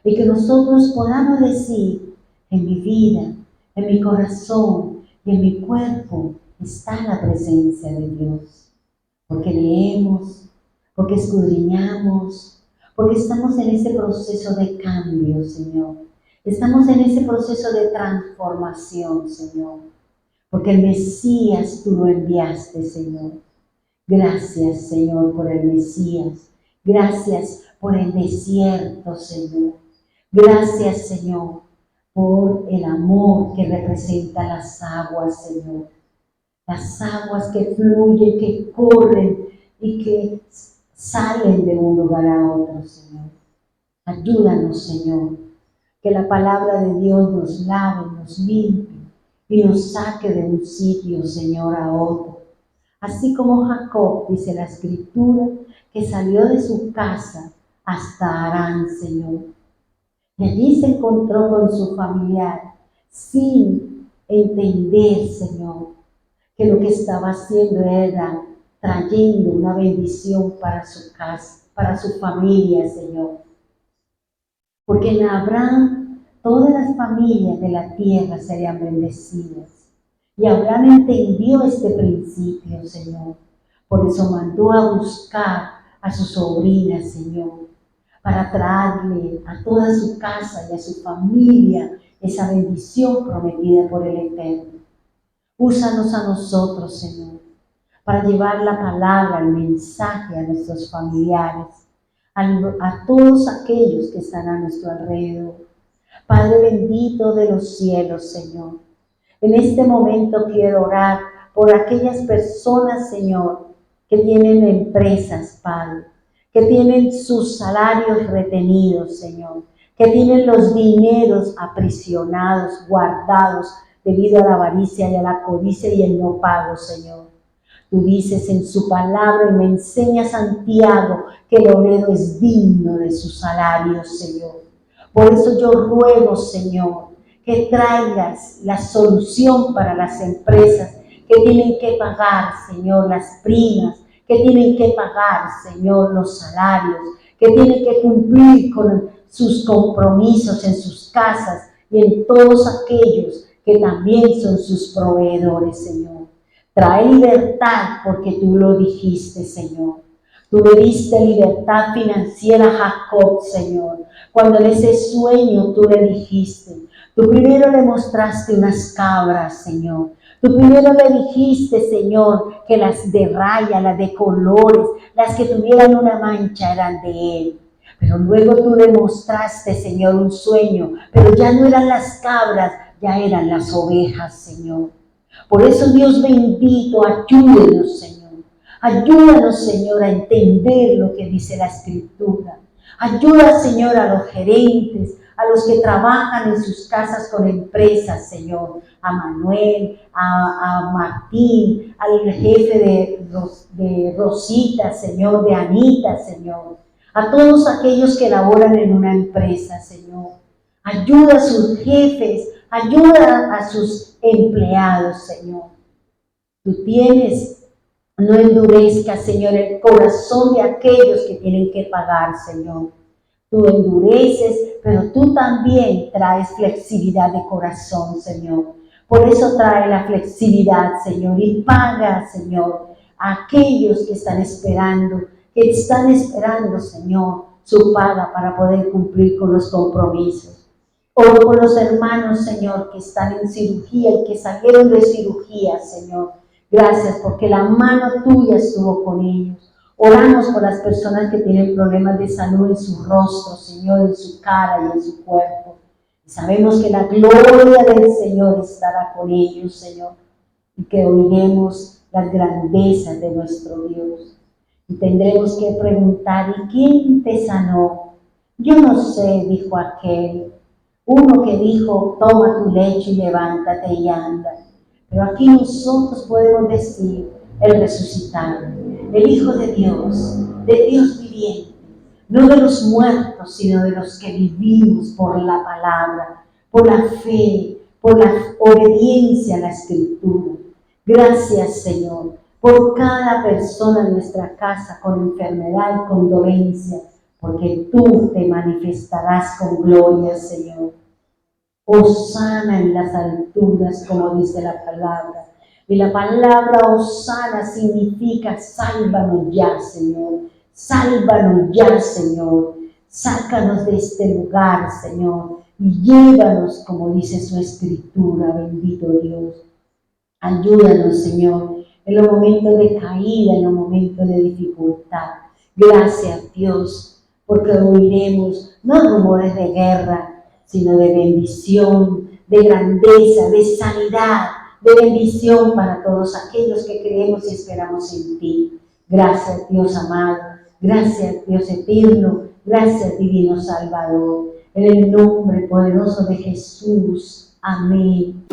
Y que nosotros podamos decir, en mi vida, en mi corazón y en mi cuerpo está la presencia de Dios. Porque leemos, porque escudriñamos, porque estamos en ese proceso de cambio, Señor. Estamos en ese proceso de transformación, Señor. Porque el Mesías tú lo enviaste, Señor. Gracias, Señor, por el Mesías. Gracias por el desierto, Señor. Gracias, Señor, por el amor que representa las aguas, Señor. Las aguas que fluyen, que corren y que salen de un lugar a otro, Señor. Ayúdanos, Señor, que la palabra de Dios nos lave, nos limpie y nos saque de un sitio, Señor, a otro. Así como Jacob, dice la Escritura, que salió de su casa hasta Harán, Señor. Y allí se encontró con su familiar sin entender, Señor, que lo que estaba haciendo era trayendo una bendición para su casa, para su familia, Señor. Porque en Abraham todas las familias de la tierra serían bendecidas. Y Abraham entendió este principio, Señor. Por eso mandó a buscar a su sobrina, Señor, para traerle a toda su casa y a su familia esa bendición prometida por el Eterno. Úsanos a nosotros, Señor, para llevar la palabra, el mensaje a nuestros familiares, a todos aquellos que están a nuestro alrededor. Padre bendito de los cielos, Señor, en este momento quiero orar por aquellas personas, Señor, que tienen empresas, Padre, que tienen sus salarios retenidos, Señor, que tienen los dineros aprisionados, guardados, debido a la avaricia y a la codicia y el no pago, Señor. Tú dices en su palabra y me enseña Santiago que el obrero es digno de su salario, Señor. Por eso yo ruego, Señor, que traigas la solución para las empresas que tienen que pagar, Señor, las primas, que tienen que pagar, Señor, los salarios, que tienen que cumplir con sus compromisos en sus casas y en todos aquellos que también son sus proveedores, Señor. Trae libertad porque tú lo dijiste, Señor. Tú le diste libertad financiera a Jacob, Señor. Cuando en ese sueño tú le dijiste, tú primero le mostraste unas cabras, Señor. Tú primero le dijiste, Señor, que las de raya, las de colores, las que tuvieran una mancha eran de él. Pero luego tú le mostraste, Señor, un sueño, pero ya no eran las cabras, ya eran las ovejas, Señor. Por eso, Dios bendito, ayúdenos, Señor. Ayúdanos, Señor, a entender lo que dice la Escritura. Ayuda, Señor, a los gerentes, a los que trabajan en sus casas con empresas, Señor. A Manuel, a Martín, al jefe de Rosita, Señor, de Anita, Señor. A todos aquellos que laboran en una empresa, Señor. Ayuda a sus jefes, ayuda a sus empleados, Señor. Tú tienes, no endurezcas, Señor, el corazón de aquellos que tienen que pagar, Señor. Tú endureces, pero tú también traes flexibilidad de corazón, Señor. Por eso trae la flexibilidad, Señor, y paga, Señor, a aquellos que están esperando, Señor, su paga para poder cumplir con los compromisos. Oro por los hermanos, Señor, que están en cirugía y que salieron de cirugía, Señor. Gracias porque la mano tuya estuvo con ellos. Oramos por las personas que tienen problemas de salud en su rostro, Señor, en su cara y en su cuerpo. Y sabemos que la gloria del Señor estará con ellos, Señor, y que oiremos las grandezas de nuestro Dios. Y tendremos que preguntar, ¿y quién te sanó? Yo no sé, dijo aquel. Uno que dijo, toma tu lecho y levántate y anda. Pero aquí nosotros podemos decir, el resucitado, el Hijo de Dios viviente, no de los muertos, sino de los que vivimos por la palabra, por la fe, por la obediencia a la Escritura. Gracias, Señor, por cada persona en nuestra casa con enfermedad y con dolencia, porque tú te manifestarás con gloria, Señor. Hosana en las alturas, como dice la palabra. Y la palabra Hosana significa sálvanos ya, Señor. Sálvanos ya, Señor. Sácanos de este lugar, Señor. Y llévanos, como dice su Escritura, bendito Dios. Ayúdanos, Señor, en los momentos de caída, en los momentos de dificultad. Gracias, Dios, porque oiremos no rumores de guerra, sino de bendición, de grandeza, de sanidad, de bendición para todos aquellos que creemos y esperamos en ti. Gracias, Dios amado. Gracias, Dios eterno. Gracias, divino Salvador. En el nombre poderoso de Jesús. Amén.